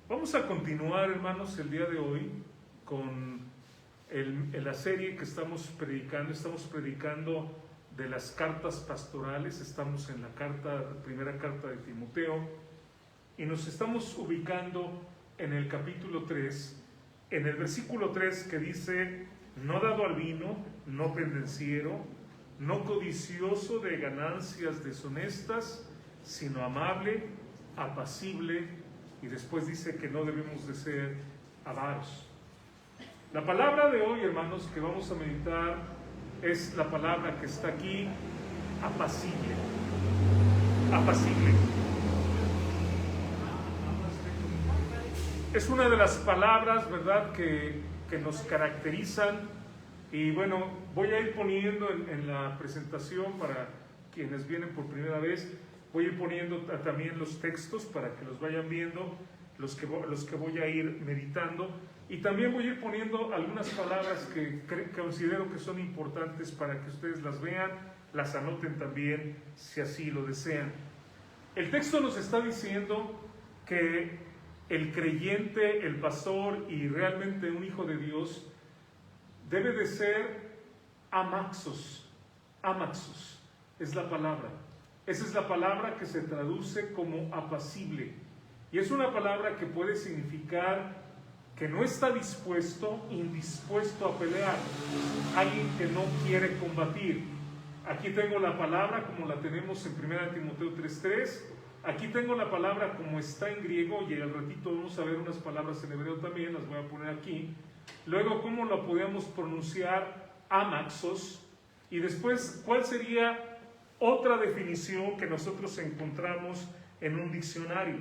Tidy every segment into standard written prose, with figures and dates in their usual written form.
Vamos a continuar, hermanos, el día de hoy con la serie que estamos predicando. Estamos predicando de las cartas pastorales. Estamos en la primera carta de Timoteo y nos estamos ubicando en el capítulo 3, en el versículo 3 que dice: no dado al vino, no pendenciero, no codicioso de ganancias deshonestas, sino amable, apacible. Y después dice que no debemos de ser avaros. La palabra de hoy, hermanos, que vamos a meditar es la palabra que está aquí: apacible. Apacible. Es una de las palabras, ¿verdad?, que nos caracterizan. Y bueno, voy a ir poniendo en la presentación, para quienes vienen por primera vez, voy a ir poniendo también los textos para que los vayan viendo, los que voy a ir meditando. Y también voy a ir poniendo algunas palabras que considero que son importantes para que ustedes las vean, las anoten también si así lo desean. El texto nos está diciendo que el creyente, el pastor y realmente un hijo de Dios debe de ser amaxos. Amaxos es la palabra. Esa es la palabra que se traduce como apacible. Y es una palabra que puede significar que no está indispuesto a pelear. Alguien que no quiere combatir. Aquí tengo la palabra como la tenemos en 1 Timoteo 3:3. Aquí tengo la palabra como está en griego, y al ratito vamos a ver unas palabras en hebreo también, las voy a poner aquí. Luego, ¿cómo la podemos pronunciar? Amaxos. Y después, ¿cuál sería otra definición que nosotros encontramos en un diccionario?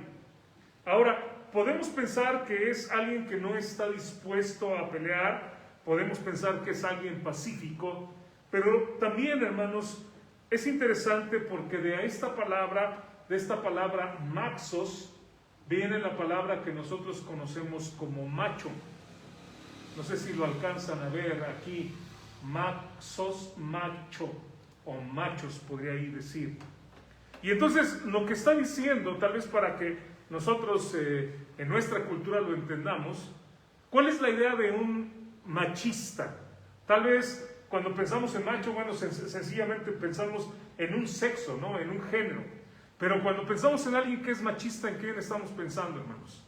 Ahora, podemos pensar que es alguien que no está dispuesto a pelear, podemos pensar que es alguien pacífico, pero también, hermanos, es interesante porque de esta palabra maxos, viene la palabra que nosotros conocemos como macho. No sé si lo alcanzan a ver aquí: maxos, macho, o machos podría ahí decir. Y entonces lo que está diciendo, tal vez para que nosotros en nuestra cultura lo entendamos, ¿cuál es la idea de un machista? Tal vez cuando pensamos en macho, bueno, sencillamente pensamos en un sexo, ¿no?, en un género. Pero cuando pensamos en alguien que es machista, ¿en quién estamos pensando, hermanos?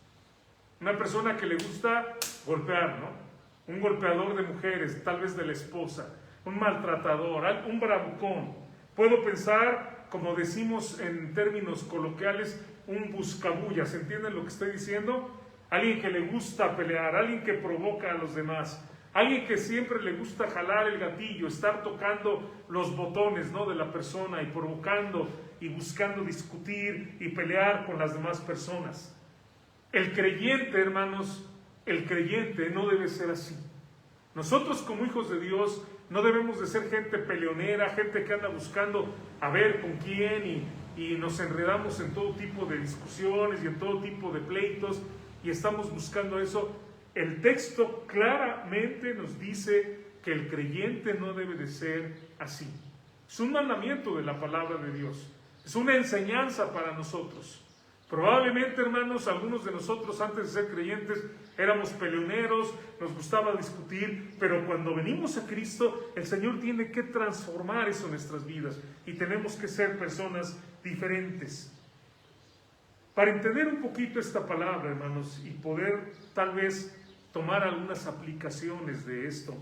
Una persona que le gusta golpear, ¿no? Un golpeador de mujeres, tal vez de la esposa, un maltratador, un bravucón. Puedo pensar, como decimos en términos coloquiales, un buscabullas. ¿Entienden lo que estoy diciendo? Alguien que le gusta pelear, alguien que provoca a los demás, alguien que siempre le gusta jalar el gatillo, estar tocando los botones, ¿no?, de la persona, y provocando y buscando discutir y pelear con las demás personas. El creyente, hermanos, el creyente no debe ser así. Nosotros, como hijos de Dios, no debemos de ser gente peleonera, gente que anda buscando a ver con quién, y nos enredamos en todo tipo de discusiones y en todo tipo de pleitos, y estamos buscando eso. El texto claramente nos dice que el creyente no debe de ser así. Es un mandamiento de la palabra de Dios. Es una enseñanza para nosotros. Probablemente, hermanos, algunos de nosotros antes de ser creyentes éramos peleoneros, nos gustaba discutir, pero cuando venimos a Cristo, el Señor tiene que transformar eso en nuestras vidas y tenemos que ser personas diferentes. Para entender un poquito esta palabra, hermanos, y poder tal vez tomar algunas aplicaciones de esto,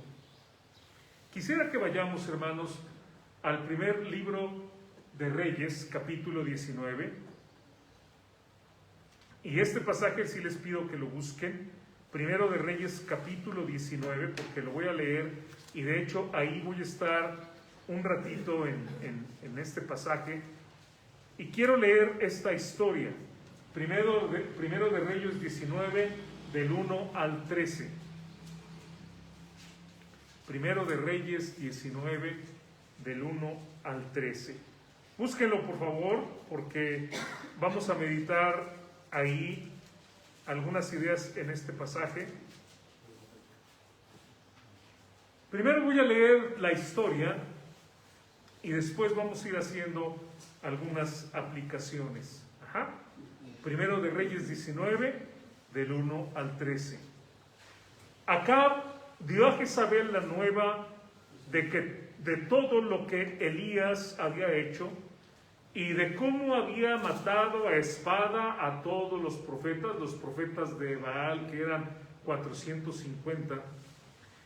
quisiera que vayamos, hermanos, al primer libro de Reyes, capítulo 19. Y este pasaje sí les pido que lo busquen. Primero de Reyes, capítulo 19, porque lo voy a leer, y de hecho ahí voy a estar un ratito en este pasaje. Y quiero leer esta historia. Primero de Reyes 19, del 1 al 13. Primero de Reyes 19, del 1 al 13. Búsquenlo, por favor, porque vamos a meditar ahí algunas ideas en este pasaje. Primero voy a leer la historia y después vamos a ir haciendo algunas aplicaciones. Primero de Reyes 19, del 1 al 13. Acab dio a Jezabel la nueva de todo lo que Elías había hecho y de cómo había matado a espada a todos los profetas de Baal, que eran 450.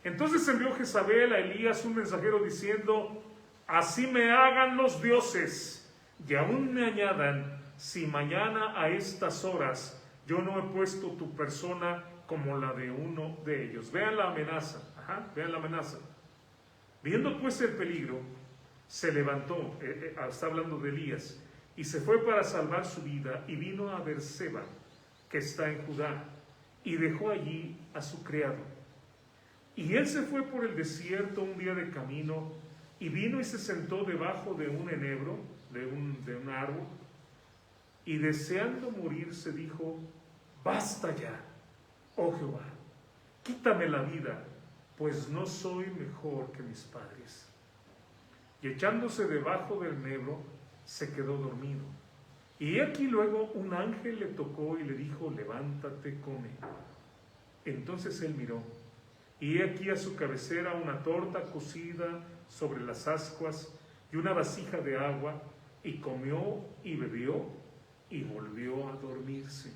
Entonces envió Jezabel a Elías un mensajero diciendo: así me hagan los dioses y aún me añadan, si mañana a estas horas yo no he puesto tu persona como la de uno de ellos. Vean la amenaza. Vean la amenaza. Viendo pues el peligro, se levantó, está hablando de Elías, y se fue para salvar su vida, y vino a Beerseba, que está en Judá, y dejó allí a su criado. Y él se fue por el desierto un día de camino, y vino y se sentó debajo de un enebro, de un árbol, y deseando morirse dijo: basta ya, oh Jehová, quítame la vida, pues no soy mejor que mis padres. Y echándose debajo del enebro, se quedó dormido. Y aquí luego un ángel le tocó y le dijo: levántate, come. Entonces él miró, y aquí a su cabecera una torta cocida sobre las ascuas y una vasija de agua, y comió y bebió, y volvió a dormirse.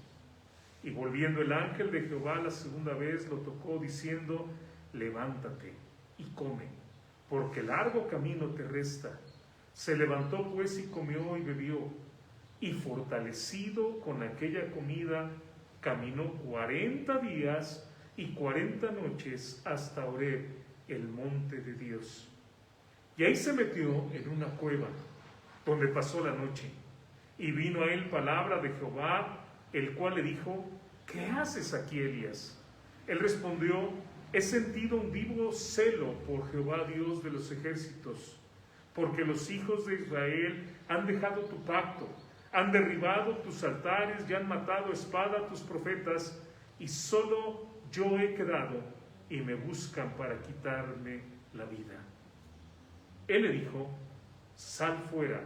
Y volviendo el ángel de Jehová la segunda vez lo tocó, diciendo: levántate y come, porque largo camino te resta. Se levantó pues y comió y bebió, y fortalecido con aquella comida, caminó 40 días y 40 noches hasta Horeb, el monte de Dios. Y ahí se metió en una cueva, donde pasó la noche. Y vino a él palabra de Jehová, el cual le dijo: ¿qué haces aquí, Elías? Él respondió: he sentido un vivo celo por Jehová Dios de los ejércitos, porque los hijos de Israel han dejado tu pacto, han derribado tus altares y han matado a espada a tus profetas, y solo yo he quedado, y me buscan para quitarme la vida. Él le dijo: sal fuera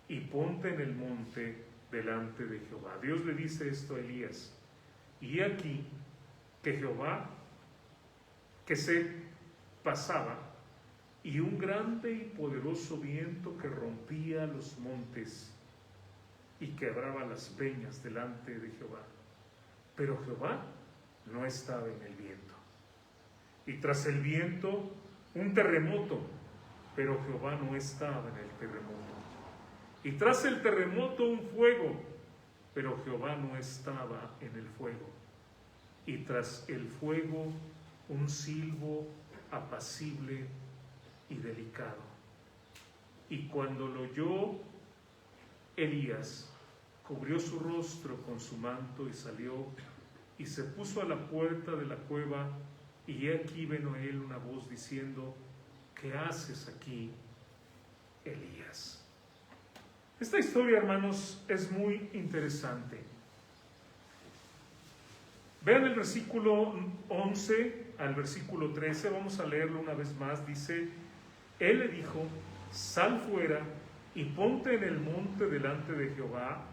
y ponte en el monte delante de Jehová. Dios le dice esto a Elías: y he aquí que Jehová, que se pasaba, y un grande y poderoso viento que rompía los montes y quebraba las peñas delante de Jehová. Pero Jehová no estaba en el viento. Y tras el viento un terremoto, pero Jehová no estaba en el terremoto. Y tras el terremoto un fuego, pero Jehová no estaba en el fuego. Y tras el fuego un silbo apacible y delicado. Y cuando lo oyó Elías, cubrió su rostro con su manto y salió y se puso a la puerta de la cueva, y he aquí vino a él una voz diciendo: ¿qué haces aquí, Elías? Esta historia, hermanos, es muy interesante. Vean el versículo 11 al versículo 13, vamos a leerlo una vez más. Dice: él le dijo: sal fuera y ponte en el monte delante de Jehová.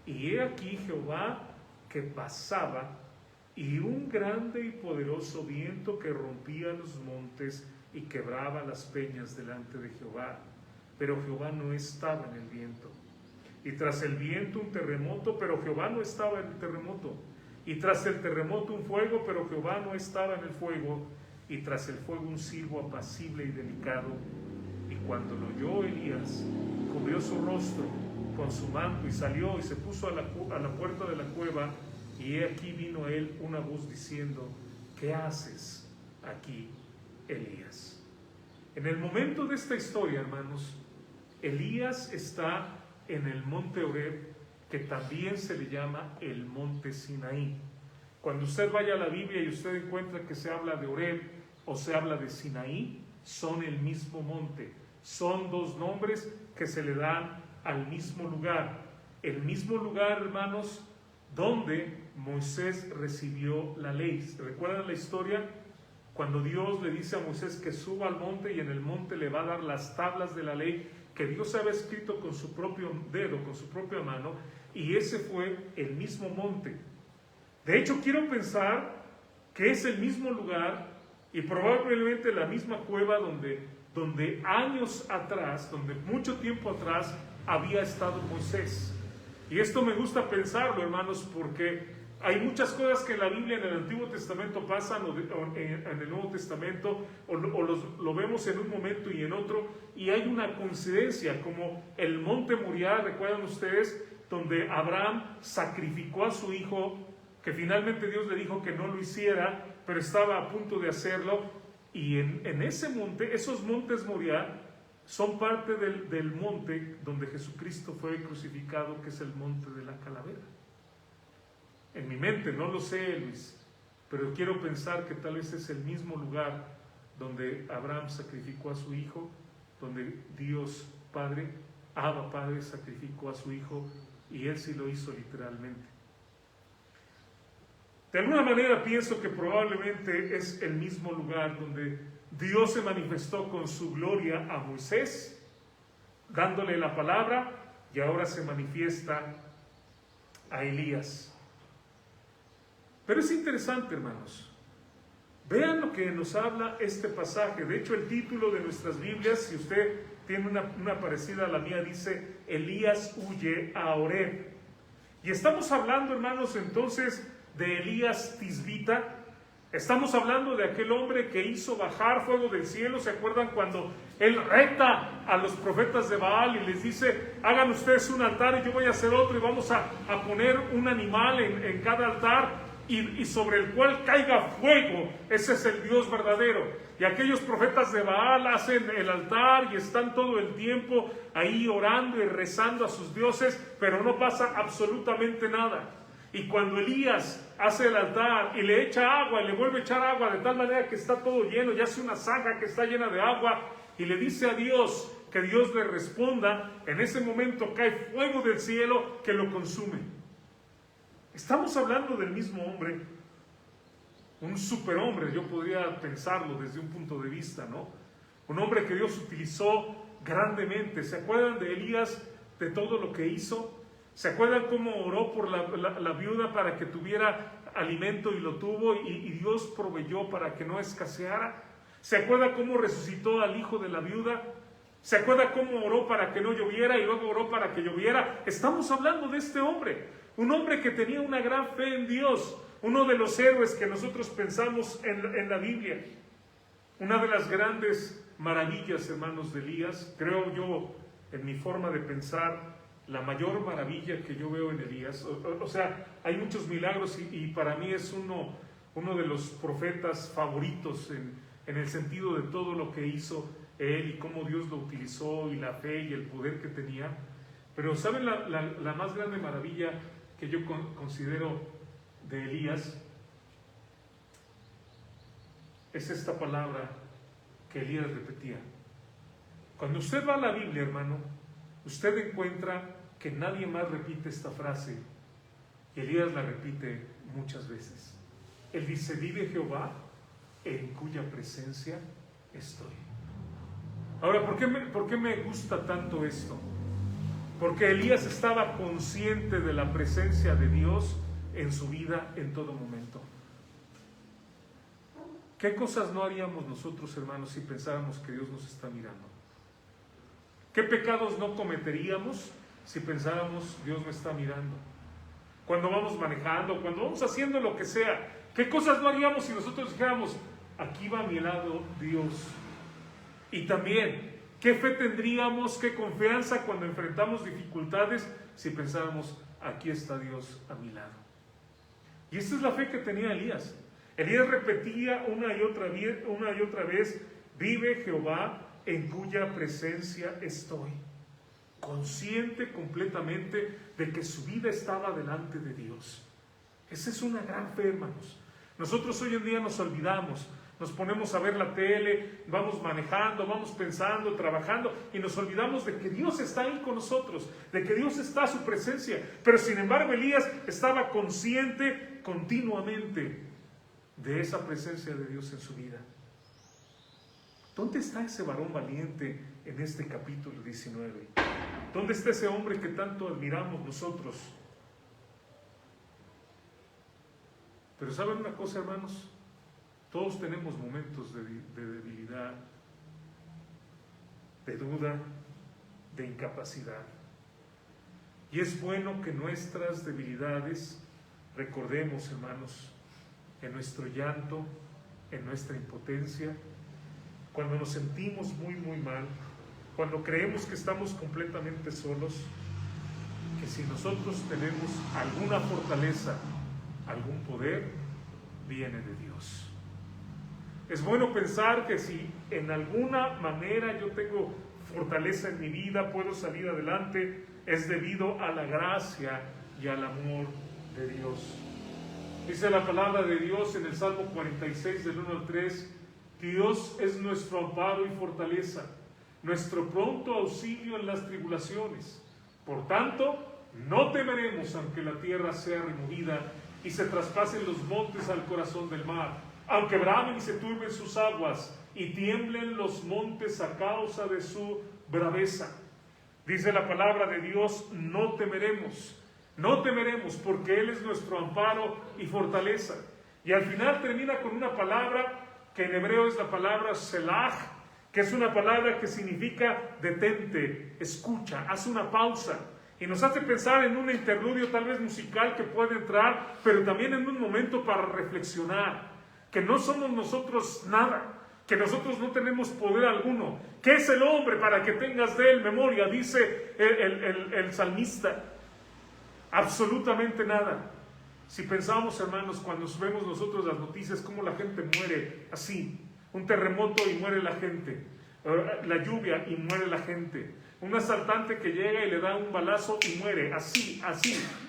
Y he aquí Jehová que pasaba, y un grande y poderoso viento que rompía los montes y quebraba las peñas delante de Jehová. Pero Jehová no estaba en el viento. Y tras el viento un terremoto, pero Jehová no estaba en el terremoto. Y tras el terremoto un fuego, pero Jehová no estaba en el fuego. Y tras el fuego un silbo apacible y delicado. Y cuando lo oyó Elías, cubrió su rostro con su manto y salió y se puso a la puerta de la cueva. Y he aquí vino a él una voz diciendo: ¿qué haces aquí, Elías? En el momento de esta historia, hermanos, Elías está en el monte Horeb, que también se le llama el monte Sinaí. Cuando usted vaya a la Biblia y usted encuentra que se habla de Horeb o se habla de Sinaí, son el mismo monte. Son dos nombres que se le dan al mismo lugar. El mismo lugar, hermanos, donde Moisés recibió la ley. ¿Recuerdan la historia? Cuando Dios le dice a Moisés que suba al monte, y en el monte le va a dar las tablas de la ley que Dios había escrito con su propio dedo, con su propia mano, y ese fue el mismo monte. De hecho, quiero pensar que es el mismo lugar y probablemente la misma cueva donde años atrás, donde mucho tiempo atrás había estado Moisés. Y esto me gusta pensarlo, hermanos, porque hay muchas cosas que en la Biblia, en el Antiguo Testamento pasan, o en el Nuevo Testamento, lo vemos en un momento y en otro, y hay una coincidencia, como el monte Moriah, ¿recuerdan ustedes? Donde Abraham sacrificó a su hijo, que finalmente Dios le dijo que no lo hiciera, pero estaba a punto de hacerlo, y en ese monte, esos montes Moriah, son parte del monte donde Jesucristo fue crucificado, que es el monte de la calavera. En mi mente, no lo sé, Luis, pero quiero pensar que tal vez es el mismo lugar donde Abraham sacrificó a su hijo, donde Dios Padre, Abba Padre, sacrificó a su hijo, y él sí lo hizo literalmente. De alguna manera pienso que probablemente es el mismo lugar donde Dios se manifestó con su gloria a Moisés, dándole la palabra, y ahora se manifiesta a Elías. Pero es interesante, hermanos. Vean lo que nos habla este pasaje. De hecho, el título de nuestras Biblias, si usted tiene una parecida a la mía, dice: Elías huye a Horeb. Y estamos hablando, hermanos, entonces de Elías Tisbita. Estamos hablando de aquel hombre que hizo bajar fuego del cielo. ¿Se acuerdan cuando él reta a los profetas de Baal y les dice: hagan ustedes un altar y yo voy a hacer otro, y vamos a poner un animal en cada altar, y sobre el cual caiga fuego? Ese es el Dios verdadero. Y aquellos profetas de Baal hacen el altar y están todo el tiempo ahí orando y rezando a sus dioses, pero no pasa absolutamente nada. Y cuando Elías hace el altar y le echa agua y le vuelve a echar agua de tal manera que está todo lleno, y hace una zanja que está llena de agua, y le dice a Dios que Dios le responda, en ese momento cae fuego del cielo que lo consume. Estamos hablando del mismo hombre, un superhombre, yo podría pensarlo desde un punto de vista, ¿no? Un hombre que Dios utilizó grandemente. ¿Se acuerdan de Elías, de todo lo que hizo? ¿Se acuerdan cómo oró por la viuda para que tuviera alimento y lo tuvo, y Dios proveyó para que no escaseara? ¿Se acuerda cómo resucitó al hijo de la viuda? ¿Se acuerda cómo oró para que no lloviera y luego oró para que lloviera? Estamos hablando de este hombre, un hombre que tenía una gran fe en Dios, uno de los héroes que nosotros pensamos en la Biblia. Una de las grandes maravillas, hermanos, de Elías, creo yo, en mi forma de pensar, la mayor maravilla que yo veo en Elías, o sea, hay muchos milagros, y para mí es uno de los profetas favoritos en el sentido de todo lo que hizo él y cómo Dios lo utilizó, y la fe y el poder que tenía. Pero ¿saben la más grande maravilla que yo considero de Elías? Es esta palabra que Elías repetía. Cuando usted va a la Biblia, hermano, usted encuentra que nadie más repite esta frase, y Elías la repite muchas veces. Él dice: vive Jehová, en cuya presencia estoy. Ahora, ¿por qué me gusta tanto esto? Porque Elías estaba consciente de la presencia de Dios en su vida en todo momento. ¿Qué cosas no haríamos nosotros, hermanos, si pensáramos que Dios nos está mirando? ¿Qué pecados no cometeríamos si pensáramos Dios me está mirando? Cuando vamos manejando, cuando vamos haciendo lo que sea, ¿qué cosas no haríamos si nosotros dijéramos: aquí va a mi lado Dios? Y también, ¿qué fe tendríamos, qué confianza cuando enfrentamos dificultades si pensáramos: aquí está Dios a mi lado? Y esta es la fe que tenía Elías. Elías repetía una y otra vez: vive Jehová, en cuya presencia estoy. Consciente completamente de que su vida estaba delante de Dios. Esa es una gran fe, hermanos. Nosotros hoy en día nos olvidamos, nos ponemos a ver la tele, vamos manejando, vamos pensando, trabajando, y nos olvidamos de que Dios está ahí con nosotros, de que Dios está a su presencia. Pero sin embargo, Elías estaba consciente continuamente de esa presencia de Dios en su vida. ¿Dónde está ese varón valiente en este capítulo 19? ¿Dónde está ese hombre que tanto admiramos nosotros? Pero ¿saben una cosa, hermanos? Todos tenemos momentos de debilidad, de duda, de incapacidad. Y es bueno que nuestras debilidades recordemos, hermanos, en nuestro llanto, en nuestra impotencia, cuando nos sentimos muy, muy mal, cuando creemos que estamos completamente solos, que si nosotros tenemos alguna fortaleza, algún poder, viene de Dios. Es bueno pensar que si en alguna manera yo tengo fortaleza en mi vida, puedo salir adelante, es debido a la gracia y al amor de Dios. Dice la palabra de Dios en el Salmo 46 del 1 al 3, Dios es nuestro amparo y fortaleza, nuestro pronto auxilio en las tribulaciones. Por tanto, no temeremos aunque la tierra sea removida y se traspasen los montes al corazón del mar, aunque bramen y se turben sus aguas y tiemblen los montes a causa de su braveza. Dice la palabra de Dios, no temeremos porque Él es nuestro amparo y fortaleza. Y al final termina con una palabra que en hebreo es la palabra selah, que es una palabra que significa detente, escucha, haz una pausa. Y nos hace pensar en un interludio tal vez musical que puede entrar, pero también en un momento para reflexionar, que no somos nosotros nada, que nosotros no tenemos poder alguno. ¿Qué es el hombre para que tengas de él memoria? Dice el salmista. Absolutamente nada. Si pensamos, hermanos, cuando vemos nosotros las noticias, cómo la gente muere así, un terremoto y muere la gente, la lluvia y muere la gente, un asaltante que llega y le da un balazo y muere, así,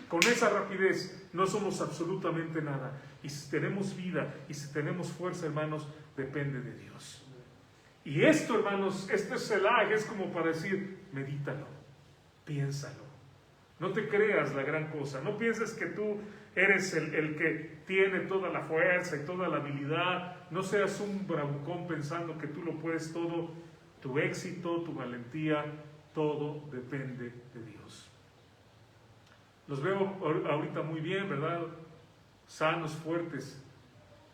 con esa rapidez, no somos absolutamente nada. Y si tenemos vida y si tenemos fuerza, hermanos, depende de Dios. Y esto, hermanos, este selah es como para decir, medítalo, piénsalo. No te creas la gran cosa, no pienses que tú eres el que tiene toda la fuerza y toda la habilidad, no seas un bravucón pensando que tú lo puedes todo, tu éxito, tu valentía, todo depende de Dios. Los veo ahorita muy bien, ¿verdad? Sanos, fuertes,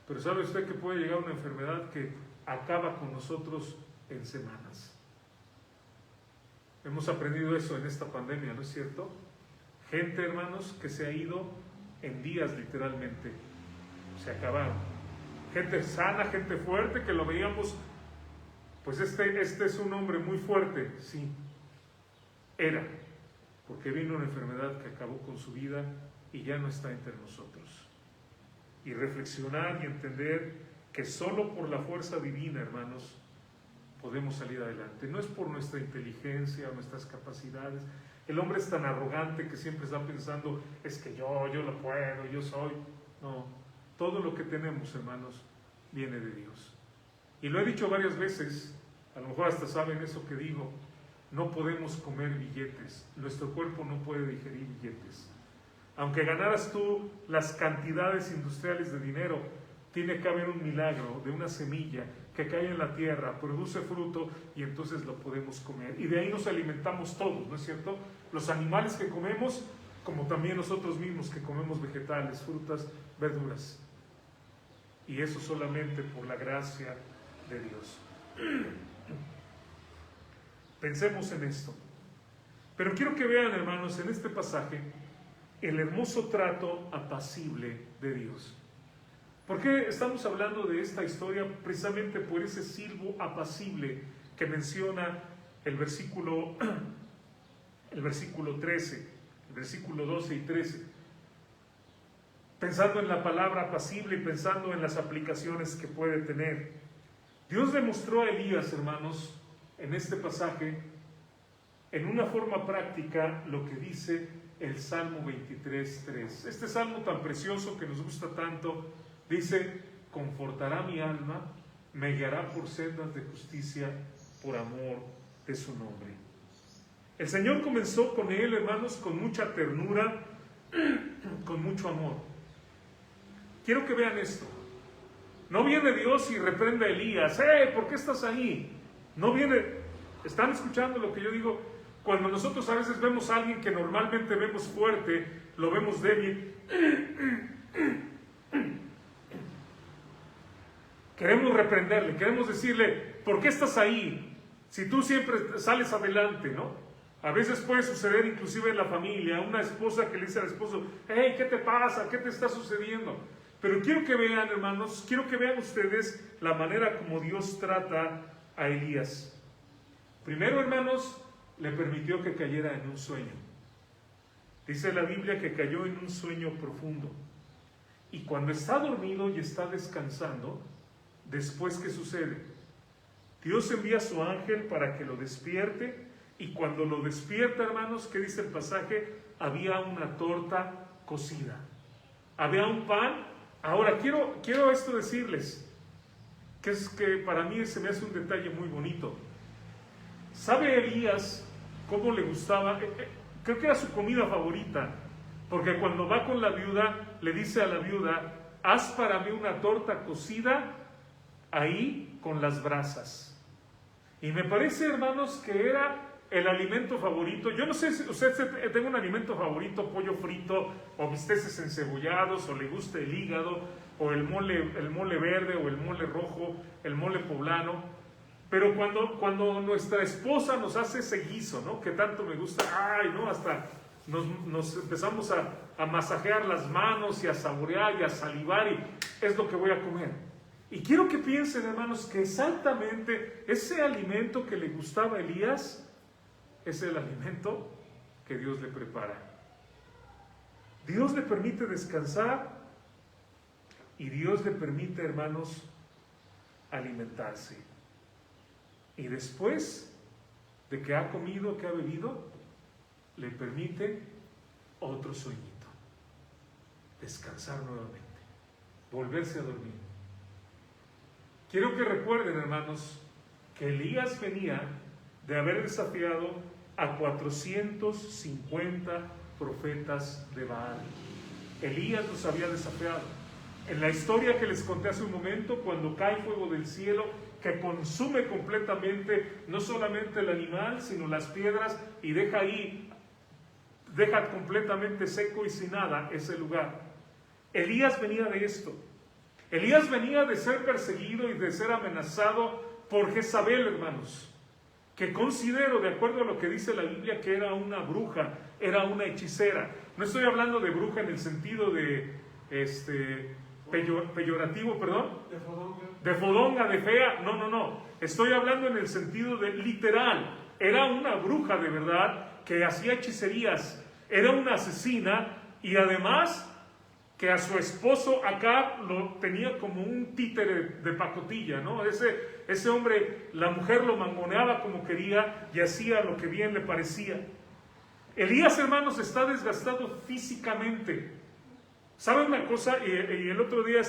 pero ¿sabe usted que puede llegar una enfermedad que acaba con nosotros en semanas? Hemos aprendido eso en esta pandemia, ¿no es cierto? Gente, hermanos, que se ha ido en días literalmente, se acabaron. Gente sana, gente fuerte, que lo veíamos, pues este es un hombre muy fuerte, sí, era, porque vino una enfermedad que acabó con su vida y ya no está entre nosotros. Y reflexionar y entender que solo por la fuerza divina, hermanos, podemos salir adelante. No es por nuestra inteligencia o nuestras capacidades. El hombre es tan arrogante que siempre está pensando, es que yo lo puedo, yo soy. No, todo lo que tenemos, hermanos, viene de Dios. Y lo he dicho varias veces, a lo mejor hasta saben eso que digo, no podemos comer billetes, nuestro cuerpo no puede digerir billetes. Aunque ganaras tú las cantidades industriales de dinero, tiene que haber un milagro de una semilla que cae en la tierra, produce fruto y entonces lo podemos comer. Y de ahí nos alimentamos todos, ¿no es cierto? Los animales que comemos, como también nosotros mismos que comemos vegetales, frutas, verduras. Y eso solamente por la gracia de Dios. Pensemos en esto. Pero quiero que vean, hermanos, en este pasaje, el hermoso trato apacible de Dios. ¿Por qué estamos hablando de esta historia? Precisamente por ese silbo apacible que menciona el versículo 13, el versículo 12 y 13. Pensando en la palabra apacible y pensando en las aplicaciones que puede tener. Dios demostró a Elías, hermanos, en este pasaje, en una forma práctica, lo que dice el Salmo 23:3. Este salmo tan precioso que nos gusta tanto, dice, confortará mi alma, me guiará por sendas de justicia, por amor de su nombre. El Señor comenzó con él, hermanos, con mucha ternura, con mucho amor. Quiero que vean esto. No viene Dios y reprende a Elías. ¿Por qué estás ahí? No viene. ¿Están escuchando lo que yo digo? Cuando nosotros a veces vemos a alguien que normalmente vemos fuerte, lo vemos débil, Queremos reprenderle, queremos decirle, ¿por qué estás ahí? Si tú siempre sales adelante, ¿no? A veces puede suceder inclusive en la familia, una esposa que le dice al esposo, hey, ¿qué te pasa? ¿Qué te está sucediendo? Pero quiero que vean, hermanos, quiero que vean ustedes la manera como Dios trata a Elías. Primero, hermanos, le permitió que cayera en un sueño. Dice la Biblia que cayó en un sueño profundo. Y cuando está dormido y está descansando, después, ¿qué sucede? Dios envía a su ángel para que lo despierte, y cuando lo despierta, hermanos, ¿qué dice el pasaje? Había una torta cocida, había un pan. Ahora, quiero esto decirles, que es que para mí se me hace un detalle muy bonito. ¿Sabe Elías cómo le gustaba? Creo que era su comida favorita, porque cuando va con la viuda, le dice a la viuda, haz para mí una torta cocida ahí con las brasas. Y me parece, hermanos, que era el alimento favorito. Yo no sé si usted tenga un alimento favorito, pollo frito, o bisteces encebollados, o le gusta el hígado, o el mole verde, o el mole rojo, el mole poblano. Pero cuando nuestra esposa nos hace ese guiso, ¿no? Que tanto me gusta, ay, ¿no? Hasta nos empezamos a masajear las manos y a saborear y a salivar, y es lo que voy a comer. Y quiero que piensen, hermanos, que exactamente ese alimento que le gustaba a Elías es el alimento que Dios le prepara. Dios le permite descansar y Dios le permite, hermanos, alimentarse. Y después de que ha comido, que ha bebido, le permite otro sueñito. Descansar nuevamente, volverse a dormir. Quiero que recuerden, hermanos, que Elías venía de haber desafiado a 450 profetas de Baal. Elías los había desafiado. En la historia que les conté hace un momento, cuando cae fuego del cielo, que consume completamente, no solamente el animal, sino las piedras, y deja completamente seco y sin nada ese lugar. Elías venía de esto. Elías venía de ser perseguido y de ser amenazado por Jezabel, hermanos, que considero, de acuerdo a lo que dice la Biblia, que era una bruja, era una hechicera. No estoy hablando de bruja en el sentido de peyorativo, perdón, de fodonga, de fea, no, estoy hablando en el sentido de literal. Era una bruja de verdad que hacía hechicerías, era una asesina, y además que a su esposo acá lo tenía como un títere de pacotilla, ¿no? Ese hombre, la mujer lo mangoneaba como quería y hacía lo que bien le parecía. Elías, hermanos, está desgastado físicamente. ¿Saben una cosa? Y el otro día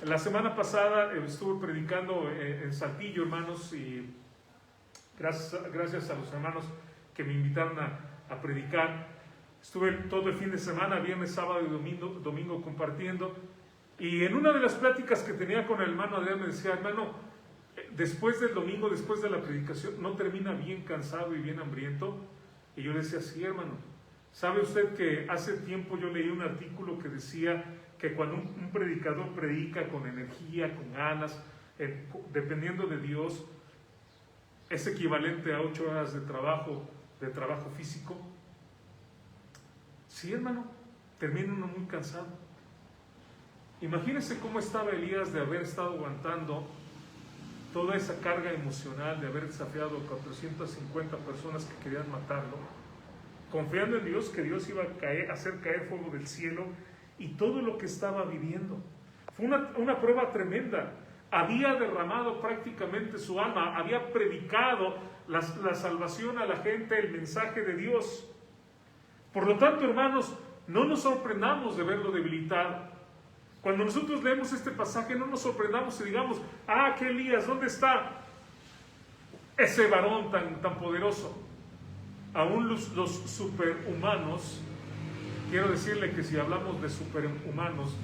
la semana pasada estuve predicando en Saltillo, hermanos, y gracias a los hermanos que me invitaron a predicar. Estuve todo el fin de semana, viernes, sábado y domingo compartiendo. Y en una de las pláticas que tenía con el hermano Adrián me decía, hermano, después del domingo, después de la predicación, ¿no termina bien cansado y bien hambriento? Y yo le decía, sí, hermano. ¿Sabe usted que hace tiempo yo leí un artículo que decía que cuando un predicador predica con energía, con ganas, dependiendo de Dios, es equivalente a 8 horas de trabajo físico? Sí, hermano, termina uno muy cansado. Imagínense cómo estaba Elías de haber estado aguantando toda esa carga emocional, de haber desafiado a 450 personas que querían matarlo, confiando en Dios, que Dios iba a hacer caer fuego del cielo, y todo lo que estaba viviendo. Fue una prueba tremenda. Había derramado prácticamente su alma, había predicado la salvación a la gente, el mensaje de Dios. Por lo tanto, hermanos, no nos sorprendamos de verlo debilitado. Cuando nosotros leemos este pasaje, no nos sorprendamos y digamos, ¿qué Elías? ¿Dónde está ese varón tan poderoso? Aún los superhumanos, quiero decirle que si hablamos de superhumanos,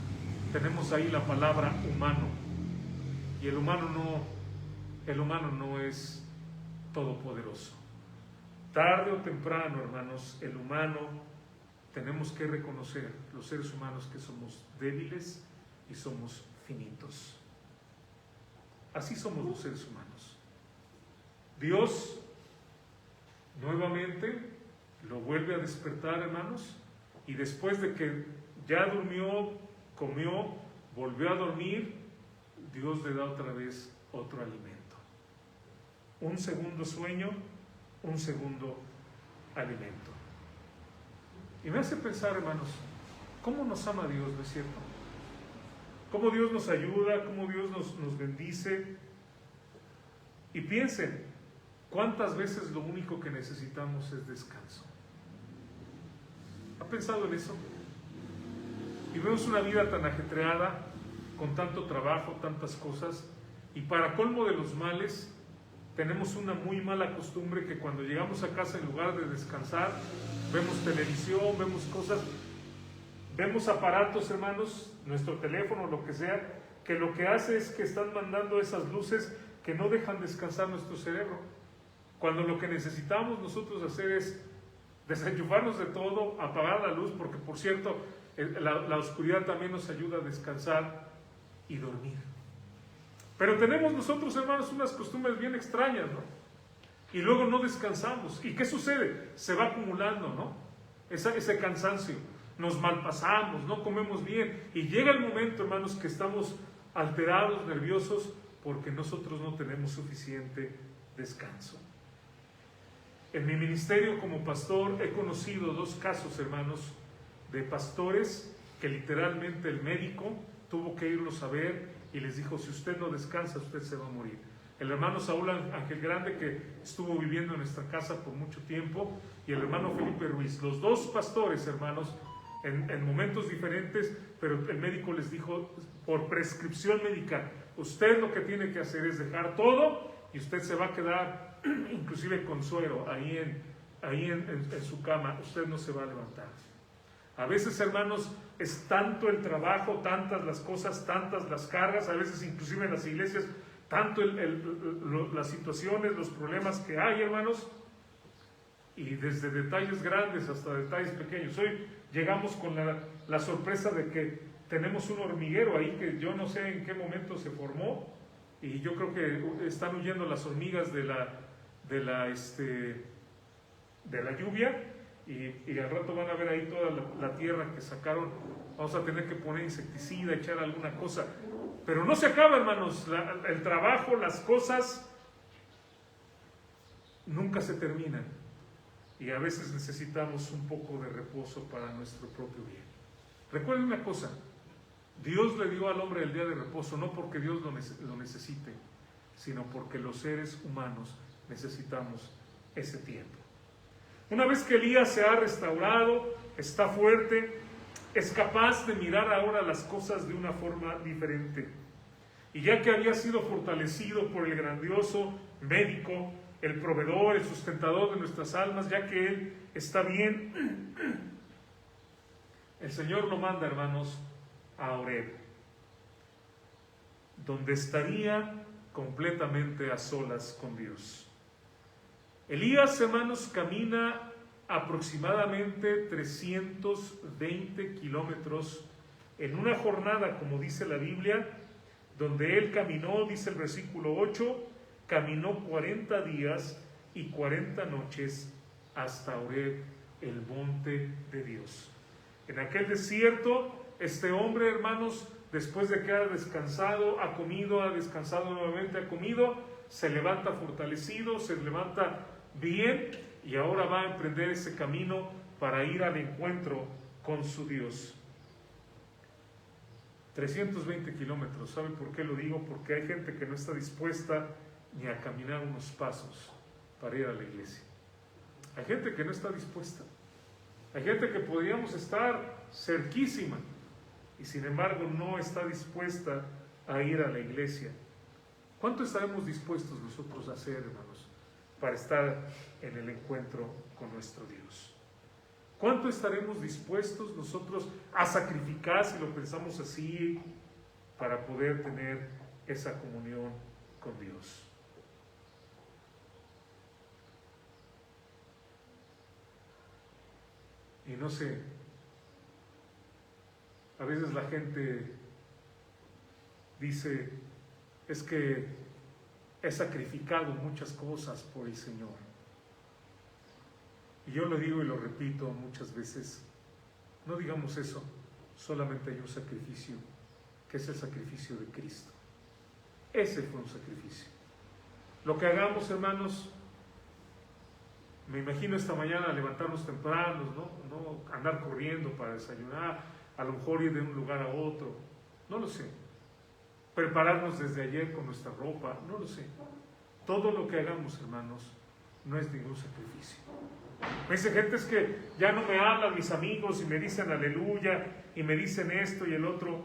tenemos ahí la palabra humano. Y el humano no es todopoderoso. Tarde o temprano, hermanos, el humano, tenemos que reconocer, los seres humanos, que somos débiles y somos finitos. Así somos los seres humanos. Dios nuevamente lo vuelve a despertar, hermanos, y después de que ya durmió, comió, volvió a dormir, Dios le da otra vez otro alimento. Un segundo sueño, un segundo alimento. Y me hace pensar, hermanos, ¿cómo nos ama Dios, no es cierto? ¿Cómo Dios nos ayuda? ¿Cómo Dios nos bendice? Y piensen, ¿cuántas veces lo único que necesitamos es descanso? ¿Ha pensado en eso? Y vemos una vida tan ajetreada, con tanto trabajo, tantas cosas, y para colmo de los males, tenemos una muy mala costumbre que cuando llegamos a casa, en lugar de descansar, vemos televisión, vemos cosas, vemos aparatos, hermanos, nuestro teléfono, lo que sea, que lo que hace es que están mandando esas luces que no dejan descansar nuestro cerebro. Cuando lo que necesitamos nosotros hacer es desenchufarnos de todo, apagar la luz, porque por cierto, la oscuridad también nos ayuda a descansar y dormir. Pero tenemos nosotros, hermanos, unas costumbres bien extrañas, ¿no? Y luego no descansamos. ¿Y qué sucede? Se va acumulando, ¿no? Ese cansancio. Nos malpasamos, no comemos bien. Y llega el momento, hermanos, que estamos alterados, nerviosos, porque nosotros no tenemos suficiente descanso. En mi ministerio como pastor he conocido 2 casos, hermanos, de pastores que literalmente el médico tuvo que irlos a ver y les dijo, si usted no descansa, usted se va a morir. El hermano Saúl Ángel Grande, que estuvo viviendo en nuestra casa por mucho tiempo, y el hermano Felipe Ruiz, los 2 pastores, hermanos, en momentos diferentes, pero el médico les dijo, por prescripción médica, usted lo que tiene que hacer es dejar todo y usted se va a quedar inclusive con suero ahí en su cama, usted no se va a levantar. A veces, hermanos, es tanto el trabajo, tantas las cosas, tantas las cargas, a veces inclusive en las iglesias, tanto las situaciones, los problemas que hay, hermanos, y desde detalles grandes hasta detalles pequeños. Hoy llegamos con la sorpresa de que tenemos un hormiguero ahí que yo no sé en qué momento se formó, y yo creo que están huyendo las hormigas de la lluvia, y al rato van a ver ahí toda la tierra que sacaron. Vamos a tener que poner insecticida, echar alguna cosa, pero no se acaba, hermanos, el trabajo, las cosas nunca se terminan, y a veces necesitamos un poco de reposo para nuestro propio bien. Recuerden una cosa, Dios le dio al hombre el día de reposo no porque Dios lo necesite, sino porque los seres humanos necesitamos ese tiempo. Una vez que Elías se ha restaurado, está fuerte, es capaz de mirar ahora las cosas de una forma diferente. Y ya que había sido fortalecido por el grandioso médico, el proveedor, el sustentador de nuestras almas, ya que él está bien, el Señor lo manda, hermanos, a Horeb, donde estaría completamente a solas con Dios. Elías, hermanos, camina aproximadamente 320 kilómetros en una jornada, como dice la Biblia, donde él caminó, dice el versículo 8, caminó 40 días y 40 noches hasta Horeb, el monte de Dios. En aquel desierto, este hombre, hermanos, después de que ha descansado, ha comido, ha descansado nuevamente, ha comido, se levanta fortalecido, se levanta bien, y ahora va a emprender ese camino para ir al encuentro con su Dios. 320 kilómetros, ¿sabe por qué lo digo? Porque hay gente que no está dispuesta ni a caminar unos pasos para ir a la iglesia. Hay gente que no está dispuesta. Hay gente que podríamos estar cerquísima y sin embargo no está dispuesta a ir a la iglesia. ¿Cuánto estaremos dispuestos nosotros a hacer, hermanos, para estar en el encuentro con nuestro Dios? ¿Cuánto estaremos dispuestos nosotros a sacrificar, si lo pensamos así, para poder tener esa comunión con Dios? Y no sé, a veces la gente dice, es que he sacrificado muchas cosas por el Señor. Y yo lo digo y lo repito muchas veces, no digamos eso, solamente hay un sacrificio, que es el sacrificio de Cristo. Ese fue un sacrificio. Lo que hagamos, hermanos, me imagino esta mañana levantarnos temprano, no andar corriendo para desayunar, a lo mejor ir de un lugar a otro, no lo sé. Prepararnos desde ayer con nuestra ropa, no lo sé. Todo lo que hagamos, hermanos, no es ningún sacrificio. Me dicen gente, es que ya no me hablan mis amigos y me dicen aleluya y me dicen esto y el otro.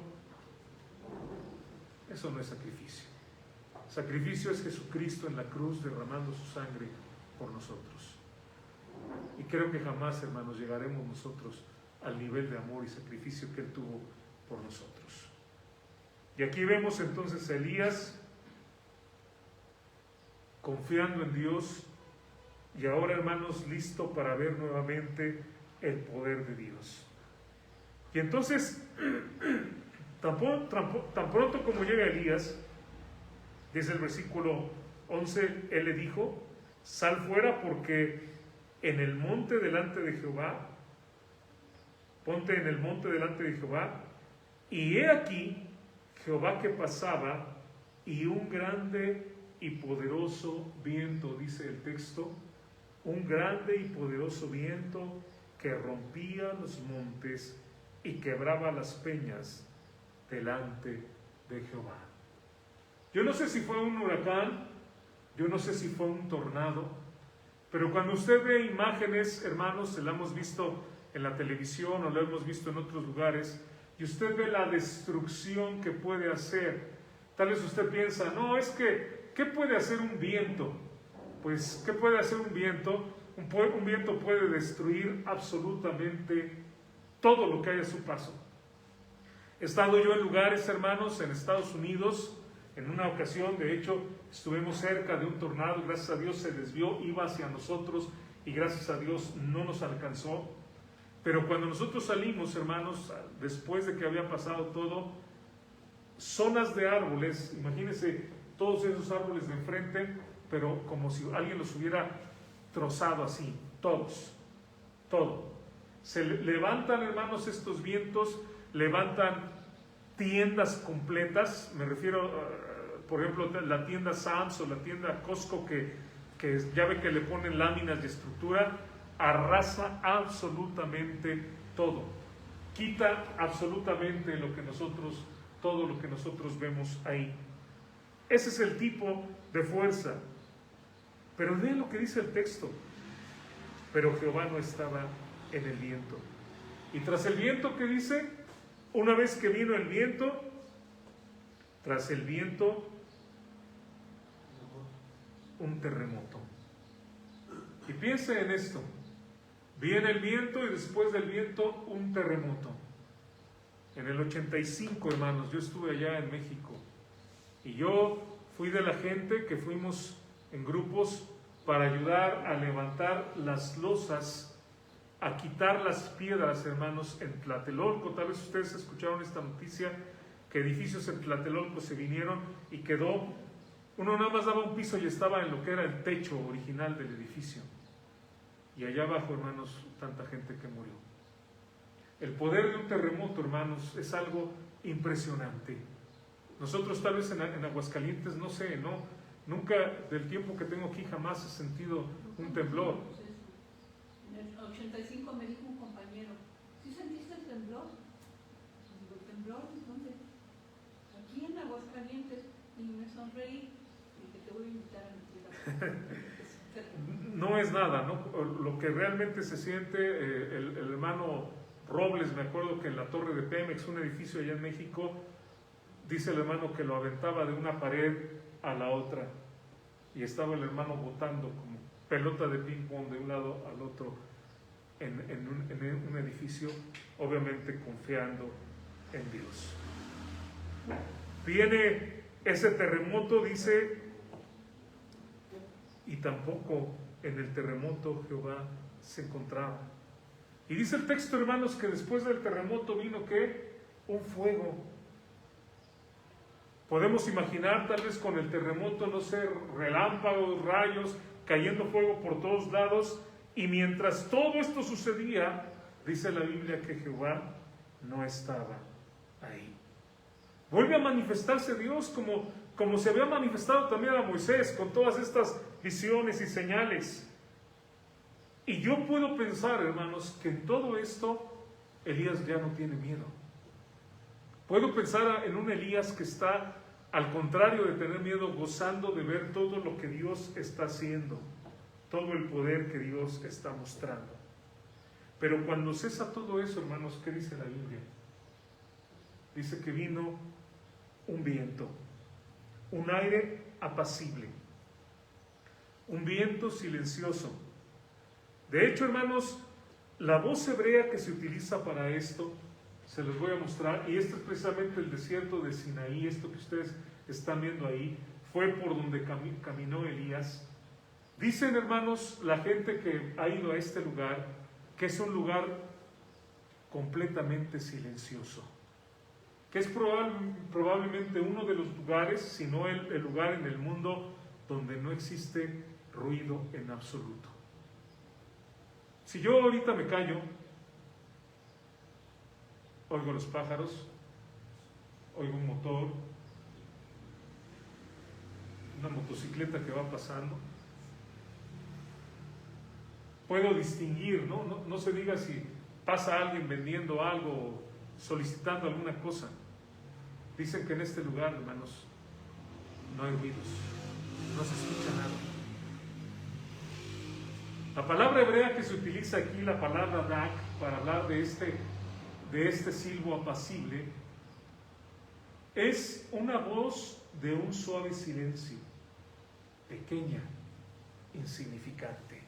Eso no es sacrificio. Sacrificio es Jesucristo en la cruz derramando su sangre por nosotros. Y creo que jamás, hermanos, llegaremos nosotros al nivel de amor y sacrificio que Él tuvo por nosotros. Y aquí vemos entonces a Elías confiando en Dios y ahora, hermanos, listo para ver nuevamente el poder de Dios. Y entonces, tan pronto como llega Elías, dice el versículo 11, él le dijo: sal fuera, porque en el monte delante de Jehová, ponte en el monte delante de Jehová, y he aquí Jehová que pasaba, y un grande y poderoso viento, dice el texto, un grande y poderoso viento que rompía los montes y quebraba las peñas delante de Jehová. Yo no sé si fue un huracán, yo no sé si fue un tornado, pero cuando usted ve imágenes, hermanos, se la hemos visto en la televisión o lo hemos visto en otros lugares, y usted ve la destrucción que puede hacer, tal vez usted piensa, no, es que, ¿qué puede hacer un viento? Pues, ¿qué puede hacer un viento? Un viento puede destruir absolutamente todo lo que hay a su paso. He estado yo en lugares, hermanos, en Estados Unidos. En una ocasión, de hecho, estuvimos cerca de un tornado, gracias a Dios se desvió, iba hacia nosotros y gracias a Dios no nos alcanzó. Pero cuando nosotros salimos, hermanos, después de que había pasado todo, zonas de árboles, imagínense todos esos árboles de enfrente, pero como si alguien los hubiera trozado así, todos, todo. Se levantan, hermanos, estos vientos, levantan tiendas completas, me refiero, por ejemplo, la tienda Sam's o la tienda Costco, que ya ve que le ponen láminas de estructura, arrasa absolutamente todo, quita absolutamente todo lo que nosotros vemos ahí. Ese es el tipo de fuerza. Pero vean lo que dice el texto. Pero Jehová no estaba en el viento. Y tras el viento, ¿qué dice? Una vez que vino el viento, tras el viento, un terremoto. Y piense en esto. Viene el viento y después del viento un terremoto. En el 85, hermanos, yo estuve allá en México. Y yo fui de la gente que fuimos en grupos para ayudar a levantar las losas, a quitar las piedras, hermanos, en Tlatelolco. Tal vez ustedes escucharon esta noticia, que edificios en Tlatelolco se vinieron y quedó, uno nada más daba un piso y estaba en lo que era el techo original del edificio. Y allá abajo, hermanos, tanta gente que murió. El poder de un terremoto, hermanos, es algo impresionante. Nosotros tal vez en Aguascalientes, no sé, nunca del tiempo que tengo aquí jamás he sentido un temblor. En el 85 me dijo un compañero, ¿sí sentiste el temblor? Digo, ¿temblor? ¿Dónde? Aquí en Aguascalientes. Y me sonreí y dije, te voy a invitar a mi tierra. No es nada, ¿no? Lo que realmente se siente, el hermano Robles, me acuerdo que en la torre de Pemex, un edificio allá en México, dice el hermano que lo aventaba de una pared a la otra y estaba el hermano botando como pelota de ping pong de un lado al otro en un edificio, obviamente confiando en Dios. Viene ese terremoto, dice, y tampoco en el terremoto Jehová se encontraba. Y dice el texto, hermanos, que después del terremoto vino ¿qué? Un fuego. Podemos imaginar tal vez con el terremoto, no sé, relámpagos, rayos, cayendo fuego por todos lados. Y mientras todo esto sucedía, dice la Biblia que Jehová no estaba ahí. Vuelve a manifestarse Dios como se había manifestado también a Moisés con todas estas visiones y señales. Y yo puedo pensar, hermanos, que en todo esto Elías ya no tiene miedo. Puedo pensar en un Elías que está, al contrario de tener miedo, gozando de ver todo lo que Dios está haciendo, todo el poder que Dios está mostrando. Pero cuando cesa todo eso, hermanos, ¿qué dice la Biblia? Dice que vino un viento, un aire apacible, un viento silencioso. De hecho, hermanos, la voz hebrea que se utiliza para esto, se los voy a mostrar, y este es precisamente el desierto de Sinaí, esto que ustedes están viendo ahí, fue por donde caminó Elías. Dicen, hermanos, la gente que ha ido a este lugar, que es un lugar completamente silencioso, que es probablemente uno de los lugares, si no el lugar en el mundo donde no existe ruido en absoluto. Si yo ahorita me callo, oigo los pájaros, oigo un motor, una motocicleta que va pasando. Puedo distinguir, no se diga si pasa alguien vendiendo algo, solicitando alguna cosa. Dicen que en este lugar, hermanos, no hay ruidos, no se escucha nada. La palabra hebrea que se utiliza aquí, la palabra dak, para hablar de este silbo apacible, es una voz de un suave silencio, pequeña, insignificante.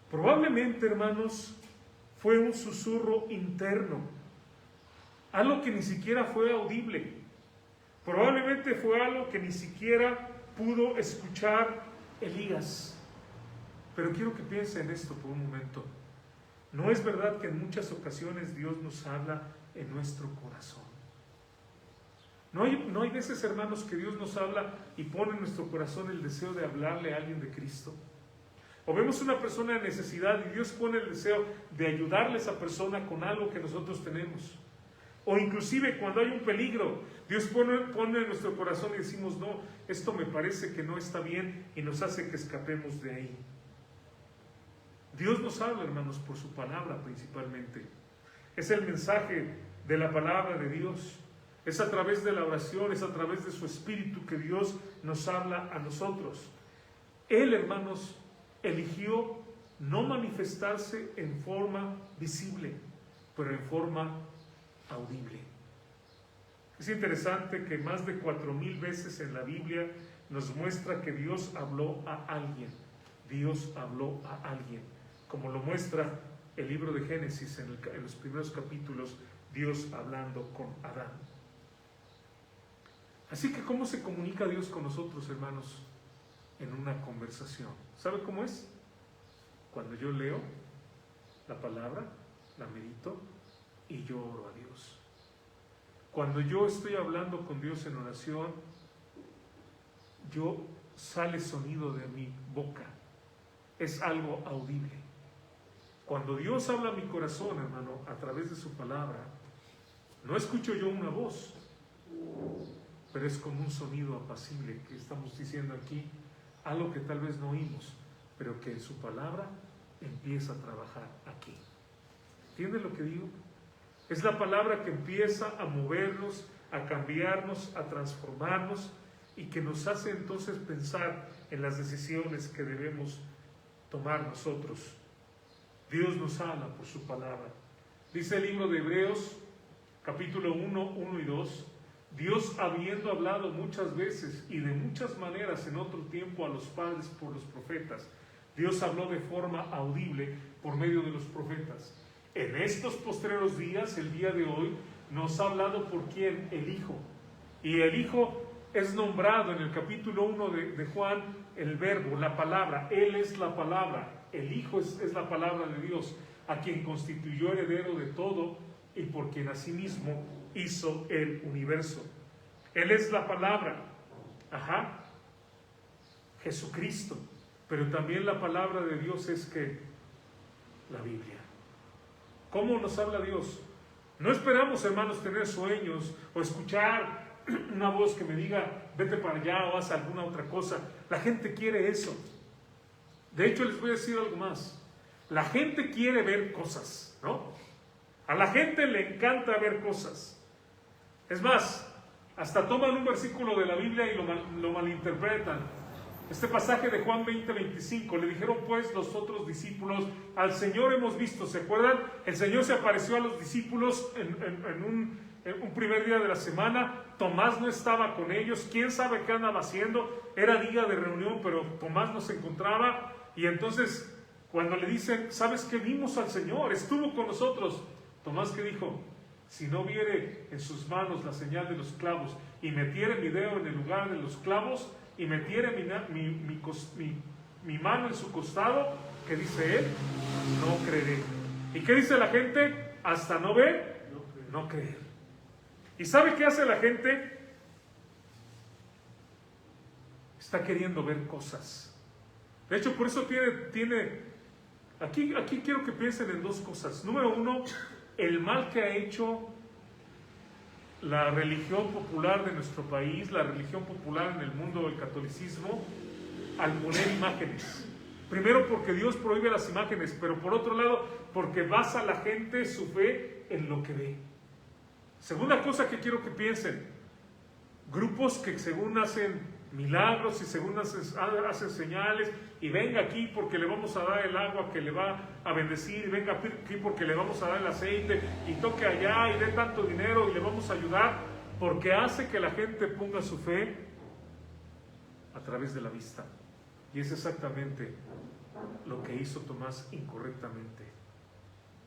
Probablemente, hermanos, fue un susurro interno, algo que ni siquiera fue audible. Probablemente fue algo que ni siquiera pudo escuchar Elías. Pero quiero que piensen en esto por un momento. ¿No es verdad que en muchas ocasiones Dios nos habla en nuestro corazón? ¿No hay veces, hermanos, que Dios nos habla y pone en nuestro corazón el deseo de hablarle a alguien de Cristo? O vemos una persona en necesidad y Dios pone el deseo de ayudarle a esa persona con algo que nosotros tenemos. O inclusive cuando hay un peligro, Dios pone en nuestro corazón y decimos, no, esto me parece que no está bien, y nos hace que escapemos de ahí. Dios nos habla, hermanos, por su palabra principalmente. Es el mensaje de la palabra de Dios. Es a través de la oración, es a través de su Espíritu que Dios nos habla a nosotros. Él, hermanos, eligió no manifestarse en forma visible, pero en forma audible. Es interesante que más de 4,000 veces en la Biblia nos muestra que Dios habló a alguien. Dios habló a alguien. Como lo muestra el libro de Génesis en los primeros capítulos, Dios hablando con Adán. Así que, ¿cómo se comunica Dios con nosotros, hermanos? En una conversación. ¿Sabe cómo es? Cuando yo leo la palabra, la medito y yo oro a Dios. Cuando yo estoy hablando con Dios en oración, sale sonido de mi boca. Es algo audible. Cuando Dios habla a mi corazón, hermano, a través de su palabra, no escucho yo una voz, pero es como un sonido apacible que estamos diciendo aquí, algo que tal vez no oímos, pero que en su palabra empieza a trabajar aquí. ¿Entienden lo que digo? Es la palabra que empieza a movernos, a cambiarnos, a transformarnos, y que nos hace entonces pensar en las decisiones que debemos tomar nosotros. Dios nos habla por su palabra. Dice el libro de Hebreos, capítulo 1 y 2, Dios, habiendo hablado muchas veces y de muchas maneras en otro tiempo a los padres por los profetas, Dios habló de forma audible por medio de los profetas. En estos postreros días, el día de hoy, nos ha hablado por quién, el Hijo. Y el Hijo es nombrado en el capítulo 1 de Juan, el verbo, la palabra. Él es la palabra. El Hijo es la palabra de Dios, a quien constituyó heredero de todo y por quien asimismo hizo el universo. Él es la palabra. Ajá. Jesucristo. Pero también la palabra de Dios es que la Biblia. ¿Cómo nos habla Dios? No esperamos, hermanos, tener sueños o escuchar una voz que me diga, vete para allá o haz alguna otra cosa. La gente quiere eso. De hecho, les voy a decir algo más. La gente quiere ver cosas, ¿no? A la gente le encanta ver cosas. Es más, hasta toman un versículo de la Biblia y lo malinterpretan. Este pasaje de Juan 20:25, le dijeron pues los otros discípulos, al Señor hemos visto, ¿se acuerdan? El Señor se apareció a los discípulos en un primer día de la semana. Tomás no estaba con ellos, quién sabe qué andaba haciendo, era día de reunión, pero Tomás no se encontraba. Y entonces, cuando le dicen, ¿sabes qué? Vimos al Señor, estuvo con nosotros. Tomás, ¿qué dijo? Si no viere en sus manos la señal de los clavos y metiere mi dedo en el lugar de los clavos y metiere mi mano en su costado, ¿qué dice él? No creeré. ¿Y qué dice la gente? Hasta no ver, no creer. ¿Y sabe qué hace la gente? Está queriendo ver cosas. De hecho, por eso aquí quiero que piensen en dos cosas. Número uno, el mal que ha hecho la religión popular de nuestro país, la religión popular en el mundo del catolicismo, al poner imágenes. Primero porque Dios prohíbe las imágenes, pero por otro lado porque basa la gente su fe en lo que ve. Segunda cosa que quiero que piensen, grupos que según hacen milagros y según hacen señales, y venga aquí porque le vamos a dar el agua que le va a bendecir, y venga aquí porque le vamos a dar el aceite, y toque allá y dé tanto dinero y le vamos a ayudar, porque hace que la gente ponga su fe a través de la vista. Y es exactamente lo que hizo Tomás incorrectamente.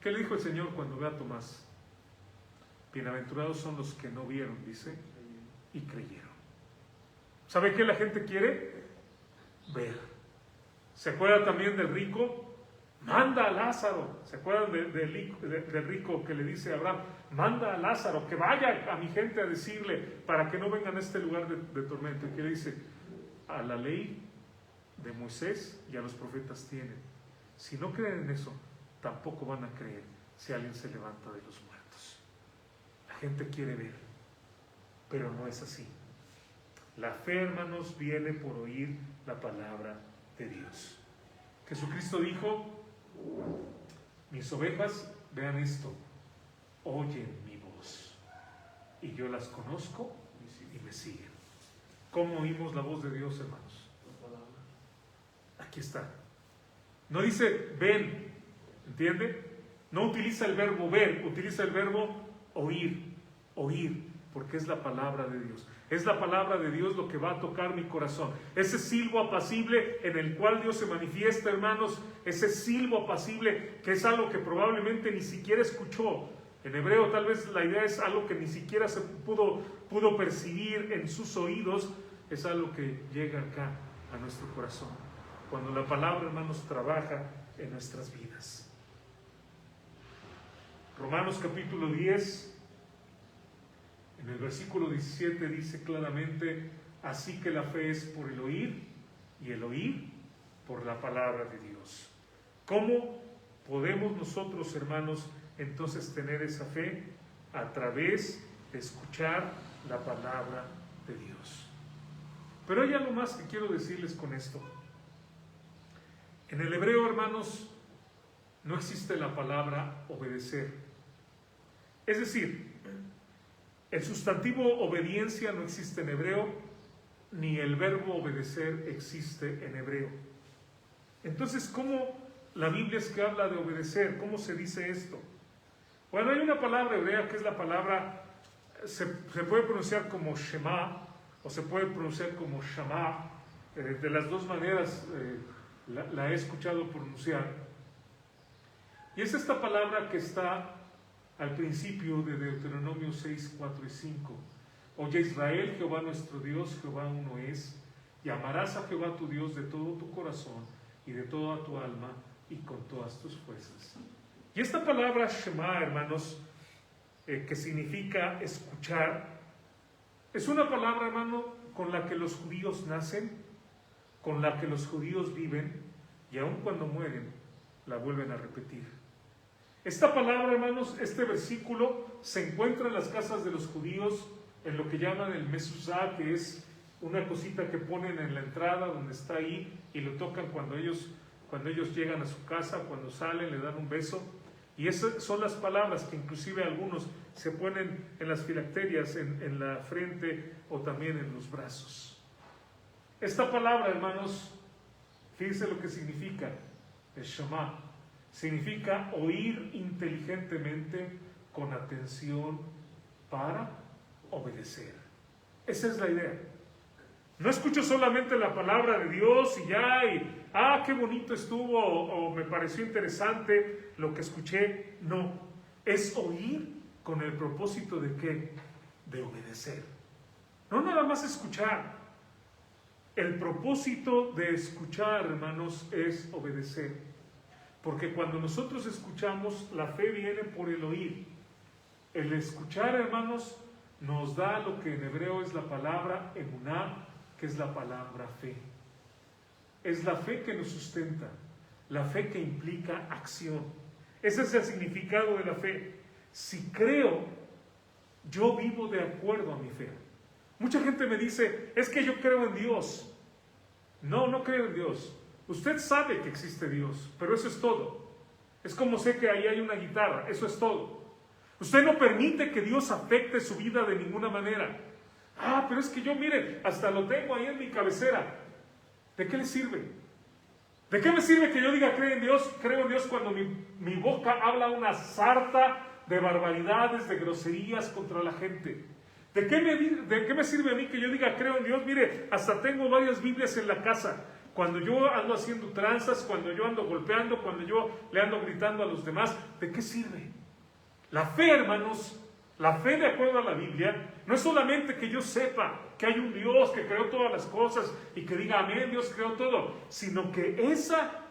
¿Qué le dijo el Señor cuando ve a Tomás? Bienaventurados son los que no vieron, dice, y creyeron. ¿Sabe qué la gente quiere? Ver. ¿Se acuerdan también del rico? Manda a Lázaro. ¿Se acuerdan del rico que le dice a Abraham? Manda a Lázaro, que vaya a mi gente a decirle para que no vengan a este lugar de tormento. ¿Y qué le dice? A la ley de Moisés y a los profetas tienen. Si no creen en eso, tampoco van a creer si alguien se levanta de los muertos. La gente quiere ver, pero no es así. La fe, hermanos, viene por oír la palabra de Dios. Jesucristo dijo, mis ovejas, vean esto, oyen mi voz y yo las conozco y me siguen. ¿Cómo oímos la voz de Dios, hermanos? Aquí está. No dice ven, ¿entiende? No utiliza el verbo ver, utiliza el verbo oír, porque es la palabra de Dios. Es la palabra de Dios lo que va a tocar mi corazón. Ese silbo apacible en el cual Dios se manifiesta, hermanos, ese silbo apacible que es algo que probablemente ni siquiera escuchó. En hebreo tal vez la idea es algo que ni siquiera se pudo percibir en sus oídos, es algo que llega acá a nuestro corazón. Cuando la palabra, hermanos, trabaja en nuestras vidas. Romanos capítulo 10. En el versículo 17 dice claramente, así que la fe es por el oír y el oír por la palabra de Dios. ¿Cómo podemos nosotros, hermanos, entonces tener esa fe? A través de escuchar la palabra de Dios. Pero hay algo más que quiero decirles con esto. En el hebreo, hermanos, no existe la palabra obedecer. Es decir, el sustantivo obediencia no existe en hebreo, ni el verbo obedecer existe en hebreo. Entonces, ¿cómo la Biblia es que habla de obedecer? ¿Cómo se dice esto? Bueno, hay una palabra hebrea que es la palabra, se puede pronunciar como Shema, o se puede pronunciar como Shama. De las dos maneras la he escuchado pronunciar. Y es esta palabra que está al principio de Deuteronomio 6, 4 y 5. Oye Israel, Jehová nuestro Dios, Jehová uno es, y amarás a Jehová tu Dios de todo tu corazón y de toda tu alma y con todas tus fuerzas. Y esta palabra Shema, hermanos, que significa escuchar, Es una palabra, hermano, con la que los judíos nacen, con la que los judíos viven, y aun cuando mueren, la vuelven a repetir. Esta palabra, hermanos, este versículo se encuentra en las casas de los judíos, en lo que llaman el mezuzá, que es una cosita que ponen en la entrada donde está ahí, y lo tocan cuando ellos llegan a su casa, cuando salen, le dan un beso. Y esas son las palabras que inclusive algunos se ponen en las filacterias, en la frente o también en los brazos. Esta palabra, hermanos, fíjense lo que significa, el Shema. Significa oír inteligentemente con atención para obedecer. Esa es la idea. No escucho solamente la palabra de Dios y ya, qué bonito estuvo, o me pareció interesante lo que escuché. No, es oír con el propósito de ¿qué? De obedecer. No nada más escuchar. El propósito de escuchar, hermanos, es obedecer. Porque cuando nosotros escuchamos, la fe viene por el oír. El escuchar, hermanos, nos da lo que en hebreo es la palabra emuná, que es la palabra fe. Es la fe que nos sustenta, la fe que implica acción. Ese es el significado de la fe. Si creo, yo vivo de acuerdo a mi fe. Mucha gente me dice, es que yo creo en Dios. No, no creo en Dios. Usted sabe que existe Dios, pero eso es todo. Es como sé que ahí hay una guitarra, eso es todo. Usted no permite que Dios afecte su vida de ninguna manera. Pero es que yo, mire, hasta lo tengo ahí en mi cabecera. ¿De qué le sirve? ¿De qué me sirve que yo diga creo en Dios cuando mi boca habla una sarta de barbaridades, de groserías contra la gente? ¿De qué me sirve a mí que yo diga creo en Dios? Mire, hasta tengo varias Biblias en la casa. Cuando yo ando haciendo tranzas, cuando yo ando golpeando, cuando yo le ando gritando a los demás, ¿de qué sirve? La fe, hermanos, la fe de acuerdo a la Biblia, no es solamente que yo sepa que hay un Dios que creó todas las cosas y que diga amén, Dios creó todo, sino que esa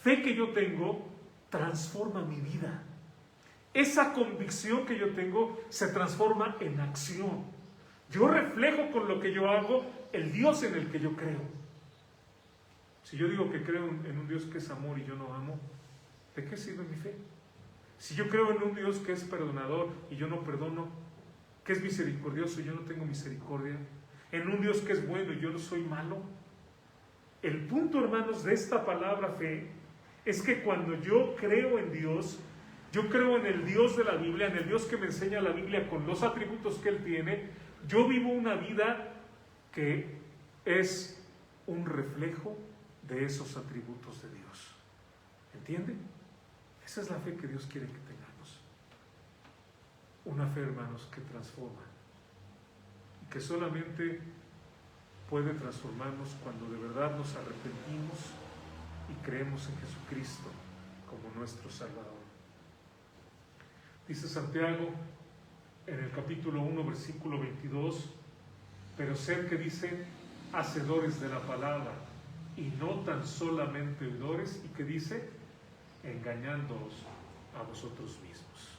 fe que yo tengo transforma mi vida. Esa convicción que yo tengo se transforma en acción. Yo reflejo con lo que yo hago el Dios en el que yo creo. Si yo digo que creo en un Dios que es amor y yo no amo, ¿de qué sirve mi fe? Si yo creo en un Dios que es perdonador y yo no perdono, que es misericordioso y yo no tengo misericordia, en un Dios que es bueno y yo no soy malo. El punto, hermanos, de esta palabra fe es que cuando yo creo en Dios, yo creo en el Dios de la Biblia, en el Dios que me enseña la Biblia con los atributos que Él tiene, yo vivo una vida que es un reflejo de esos atributos de Dios. ¿Entienden? Esa es la fe que Dios quiere que tengamos. Una fe, hermanos, que transforma. Y que solamente puede transformarnos cuando de verdad nos arrepentimos y creemos en Jesucristo como nuestro Salvador. Dice Santiago en el capítulo 1, versículo 22, pero sed, que dice, hacedores de la palabra y no tan solamente oidores, y que dice, engañándoos a vosotros mismos.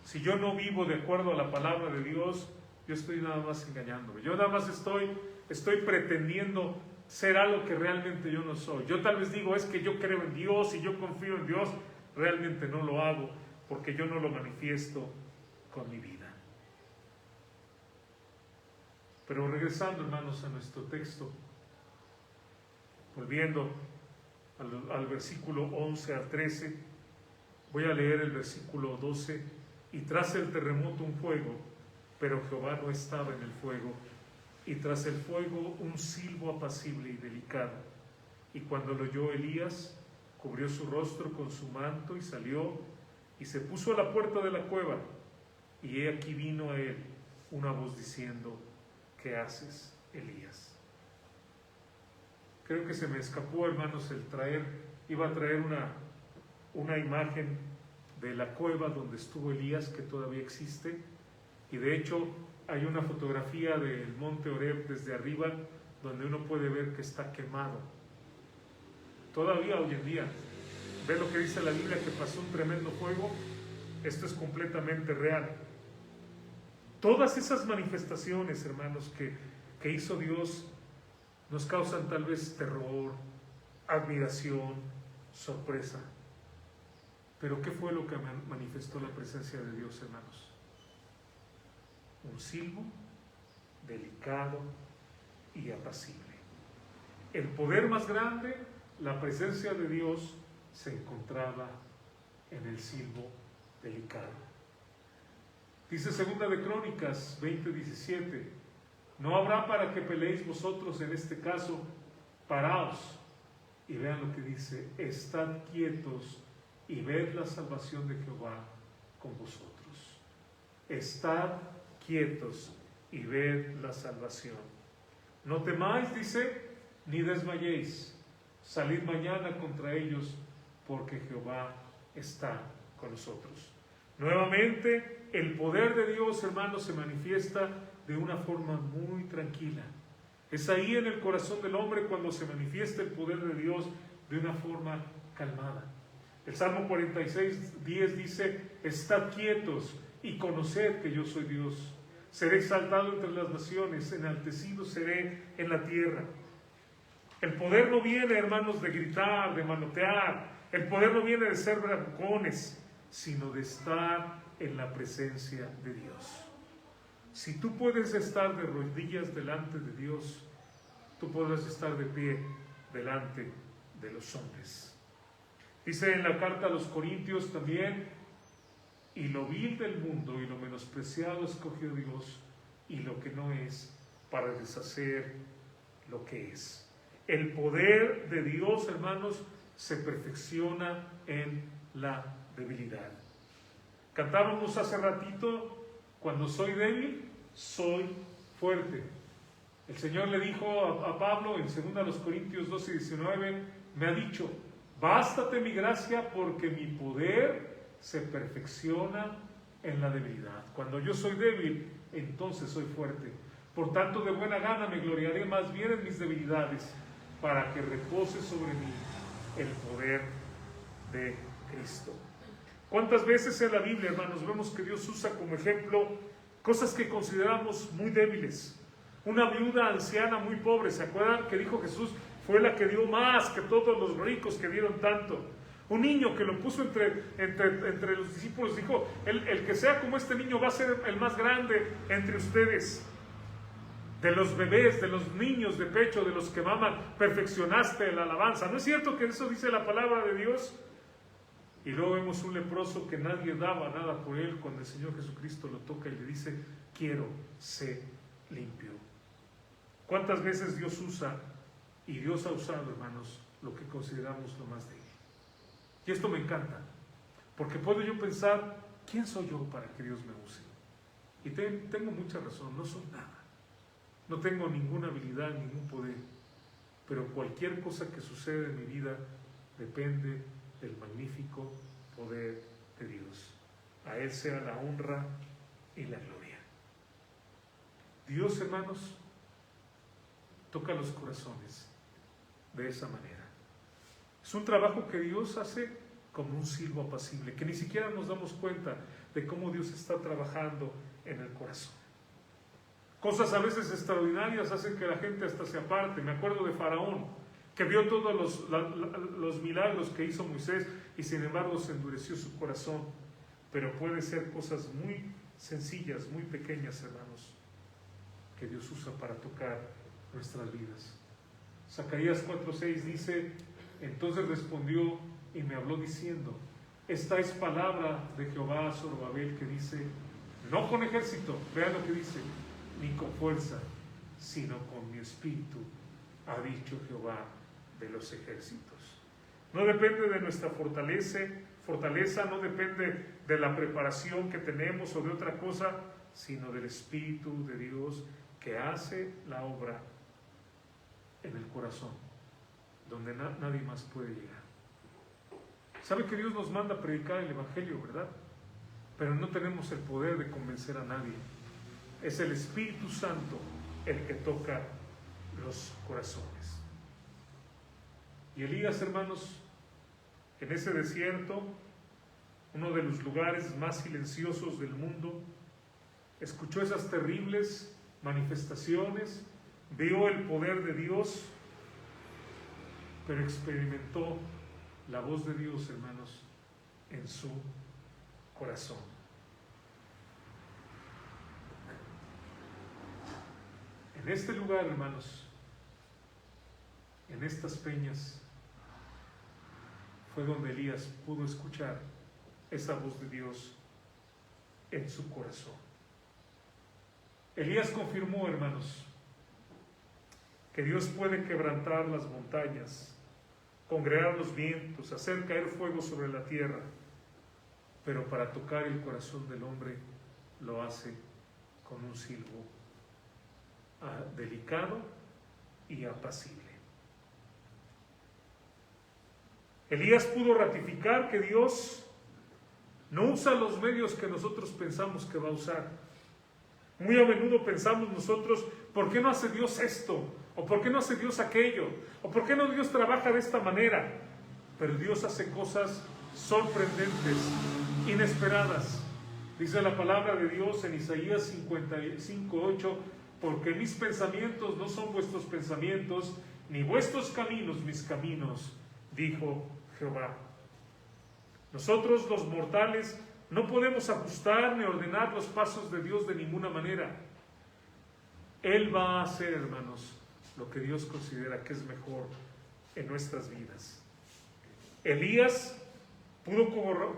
Si yo no vivo de acuerdo a la palabra de Dios, yo estoy nada más engañándome. Yo nada más estoy pretendiendo ser algo que realmente yo no soy. Yo tal vez digo, es que yo creo en Dios y yo confío en Dios. Realmente no lo hago porque yo no lo manifiesto con mi vida. Pero regresando, hermanos, a nuestro texto, volviendo al versículo 11 al 13, voy a leer el versículo 12. Y tras el terremoto un fuego, pero Jehová no estaba en el fuego, y tras el fuego un silbo apacible y delicado. Y cuando lo oyó Elías, cubrió su rostro con su manto y salió y se puso a la puerta de la cueva. Y he aquí vino a él una voz diciendo, ¿qué haces, Elías? Creo que se me escapó, hermanos, iba a traer una imagen de la cueva donde estuvo Elías, que todavía existe, y de hecho hay una fotografía del monte Horeb desde arriba, donde uno puede ver que está quemado. Todavía hoy en día, ve lo que dice la Biblia, que pasó un tremendo fuego. Esto es completamente real. Todas esas manifestaciones, hermanos, que hizo Dios, nos causan tal vez terror, admiración, sorpresa. Pero ¿qué fue lo que manifestó la presencia de Dios, hermanos? Un silbo delicado y apacible. El poder más grande, la presencia de Dios, se encontraba en el silbo delicado. Dice 2 de Crónicas 20:17, no habrá para que peleéis vosotros en este caso, paraos. Y vean lo que dice, estad quietos y ved la salvación de Jehová con vosotros. Estad quietos y ved la salvación. No temáis, dice, ni desmayéis. Salid mañana contra ellos, porque Jehová está con nosotros. Nuevamente, el poder de Dios, hermanos, se manifiesta de una forma muy tranquila. Es ahí en el corazón del hombre cuando se manifiesta el poder de Dios de una forma calmada. El Salmo 46:10 dice, estad quietos y conoced que yo soy Dios. Seré exaltado entre las naciones, enaltecido seré en la tierra. El poder no viene, hermanos, de gritar, de manotear. El poder no viene de ser bravucones, sino de estar en la presencia de Dios. Si tú puedes estar de rodillas delante de Dios, tú podrás estar de pie delante de los hombres. Dice en la carta a los Corintios también, y lo vil del mundo y lo menospreciado escogió Dios, y lo que no es, para deshacer lo que es. El poder de Dios, hermanos, se perfecciona en la debilidad. Cantábamos hace ratito, cuando soy débil, soy fuerte. El Señor le dijo a Pablo en 2 Corintios 12:19, me ha dicho, bástate mi gracia porque mi poder se perfecciona en la debilidad. Cuando yo soy débil, entonces soy fuerte. Por tanto, de buena gana me gloriaré más bien en mis debilidades, para que repose sobre mí el poder de Cristo. ¿Cuántas veces en la Biblia, hermanos, vemos que Dios usa como ejemplo cosas que consideramos muy débiles? Una viuda anciana muy pobre, ¿se acuerdan que dijo Jesús? Fue la que dio más que todos los ricos que dieron tanto. Un niño que lo puso entre los discípulos, dijo, el que sea como este niño va a ser el más grande entre ustedes. De los bebés, de los niños de pecho, de los que maman, perfeccionaste la alabanza. ¿No es cierto que eso dice la palabra de Dios? Y luego vemos un leproso que nadie daba nada por él, cuando el Señor Jesucristo lo toca y le dice, quiero ser limpio. ¿Cuántas veces Dios usa, y Dios ha usado, hermanos, lo que consideramos lo más débil? Y esto me encanta, porque puedo yo pensar, ¿quién soy yo para que Dios me use? Y tengo mucha razón, no soy nada. No tengo ninguna habilidad, ningún poder, pero cualquier cosa que sucede en mi vida depende del magnífico poder de Dios. A Él sea la honra y la gloria. Dios, hermanos, toca los corazones de esa manera. Es un trabajo que Dios hace como un silbo apacible, que ni siquiera nos damos cuenta de cómo Dios está trabajando en el corazón. Cosas a veces extraordinarias hacen que la gente hasta se aparte. Me acuerdo de Faraón, que vio todos los milagros que hizo Moisés y sin embargo se endureció su corazón. Pero puede ser cosas muy sencillas, muy pequeñas, hermanos, que Dios usa para tocar nuestras vidas. Zacarías 4:6 dice, entonces respondió y me habló diciendo, esta es palabra de Jehová a Zorobabel, que dice, no con ejército, vean lo que dice, ni con fuerza, sino con mi espíritu, ha dicho Jehová de los ejércitos. No depende de nuestra fortaleza, no depende de la preparación que tenemos o de otra cosa, sino del Espíritu de Dios que hace la obra en el corazón, donde nadie más puede llegar. ¿Sabe que Dios nos manda a predicar el Evangelio, verdad? Pero no tenemos el poder de convencer a nadie. Es el Espíritu Santo el que toca los corazones. Y Elías, hermanos, en ese desierto, uno de los lugares más silenciosos del mundo, escuchó esas terribles manifestaciones, vio el poder de Dios, pero experimentó la voz de Dios, hermanos, en su corazón. En este lugar, hermanos, en estas peñas, fue donde Elías pudo escuchar esa voz de Dios en su corazón. Elías confirmó, hermanos, que Dios puede quebrantar las montañas, congregar los vientos, hacer caer fuego sobre la tierra, pero para tocar el corazón del hombre lo hace con un silbo delicado y apacible. Elías pudo ratificar que Dios no usa los medios que nosotros pensamos que va a usar. Muy a menudo pensamos nosotros, ¿por qué no hace Dios esto? ¿O por qué no hace Dios aquello? ¿O por qué no Dios trabaja de esta manera? Pero Dios hace cosas sorprendentes, inesperadas. Dice la palabra de Dios en Isaías 55:8, porque mis pensamientos no son vuestros pensamientos, ni vuestros caminos mis caminos, dijo Jehová. Nosotros los mortales no podemos ajustar ni ordenar los pasos de Dios de ninguna manera. Él va a hacer, hermanos, lo que Dios considera que es mejor en nuestras vidas. Elías pudo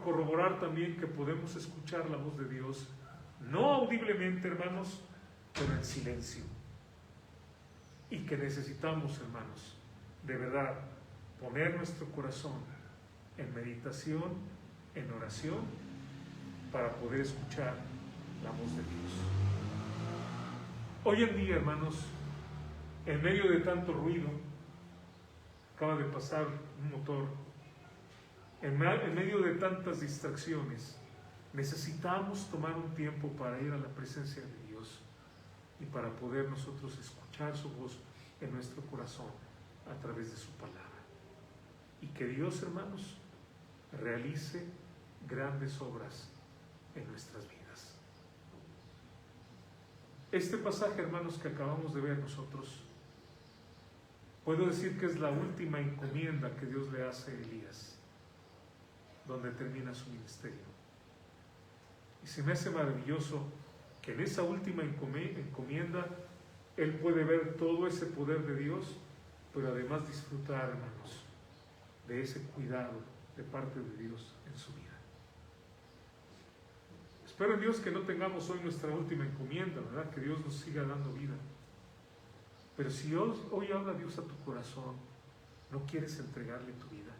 corroborar también que podemos escuchar la voz de Dios, no audiblemente, hermanos, pero en silencio. Y que necesitamos, hermanos, de verdad, poner nuestro corazón en meditación, en oración, para poder escuchar la voz de Dios. Hoy en día, hermanos, en medio de tanto ruido, acaba de pasar un motor, en medio de tantas distracciones, necesitamos tomar un tiempo para ir a la presencia de Dios y para poder nosotros escuchar su voz en nuestro corazón a través de su palabra. Y que Dios, hermanos, realice grandes obras en nuestras vidas. Este pasaje, hermanos, que acabamos de ver nosotros, puedo decir que es la última encomienda que Dios le hace a Elías, donde termina su ministerio. Y se me hace maravilloso que en esa última encomienda él puede ver todo ese poder de Dios, pero además disfrutar, hermanos, de ese cuidado de parte de Dios en su vida. Espero en Dios que no tengamos hoy nuestra última encomienda, ¿verdad? Que Dios nos siga dando vida. Pero si hoy habla Dios a tu corazón, no quieres entregarle tu vida,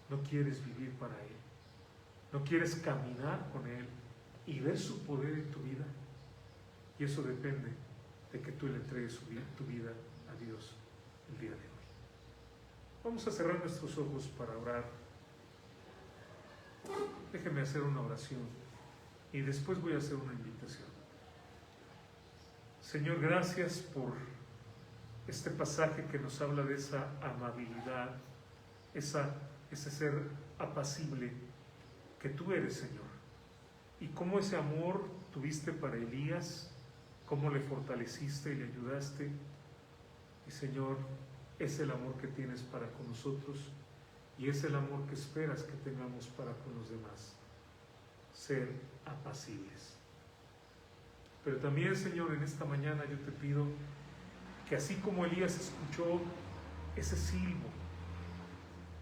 no quieres vivir para Él, no quieres caminar con Él y ver su poder en tu vida, y eso depende de que tú le entregues tu vida a Dios el día de hoy. Vamos a cerrar nuestros ojos para orar. Déjeme hacer una oración y después voy a hacer una invitación. Señor, gracias por este pasaje que nos habla de esa amabilidad, ese ser apacible que tú eres, Señor. Y cómo ese amor tuviste para Elías, cómo le fortaleciste y le ayudaste. Y Señor, es el amor que tienes para con nosotros y es el amor que esperas que tengamos para con los demás. Ser apacibles. Pero también, Señor, en esta mañana yo te pido que así como Elías escuchó ese silbo,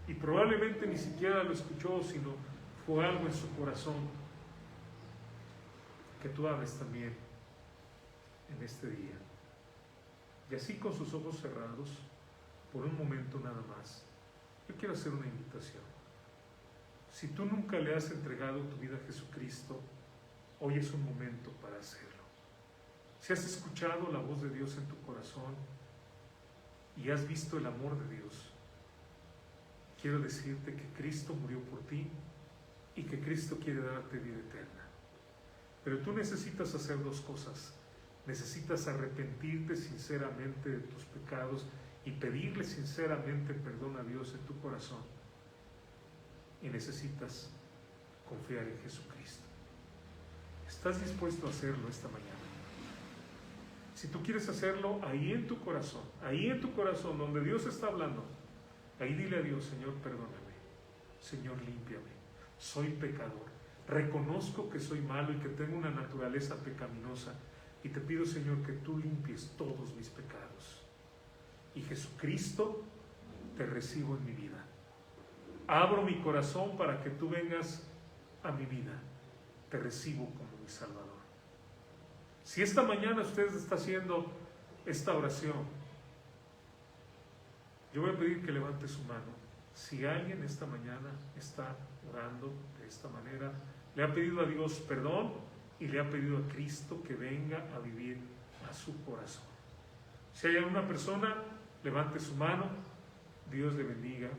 y probablemente ni siquiera lo escuchó, sino fue algo en su corazón, que tú hables también en este día. Y así con sus ojos cerrados, por un momento nada más, yo quiero hacer una invitación. Si tú nunca le has entregado tu vida a Jesucristo, hoy es un momento para hacerlo. Si has escuchado la voz de Dios en tu corazón y has visto el amor de Dios, quiero decirte que Cristo murió por ti y que Cristo quiere darte vida eterna. Pero tú necesitas hacer dos cosas. Necesitas arrepentirte sinceramente de tus pecados y pedirle sinceramente perdón a Dios en tu corazón. Y necesitas confiar en Jesucristo. ¿Estás dispuesto a hacerlo esta mañana? Si tú quieres hacerlo, ahí en tu corazón, donde Dios está hablando, ahí dile a Dios: Señor, perdóname, Señor, límpiame, soy pecador, reconozco que soy malo y que tengo una naturaleza pecaminosa, y te pido, Señor, que tú limpies todos mis pecados. Y Jesucristo, te recibo en mi vida. Abro mi corazón para que tú vengas a mi vida. Te recibo como mi Salvador. Si esta mañana usted está haciendo esta oración, yo voy a pedir que levante su mano. Si alguien esta mañana está orando de esta manera, le ha pedido a Dios perdón y le ha pedido a Cristo que venga a vivir a su corazón. Si hay alguna persona, levante su mano. Dios le bendiga.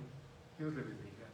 Dios le bendiga.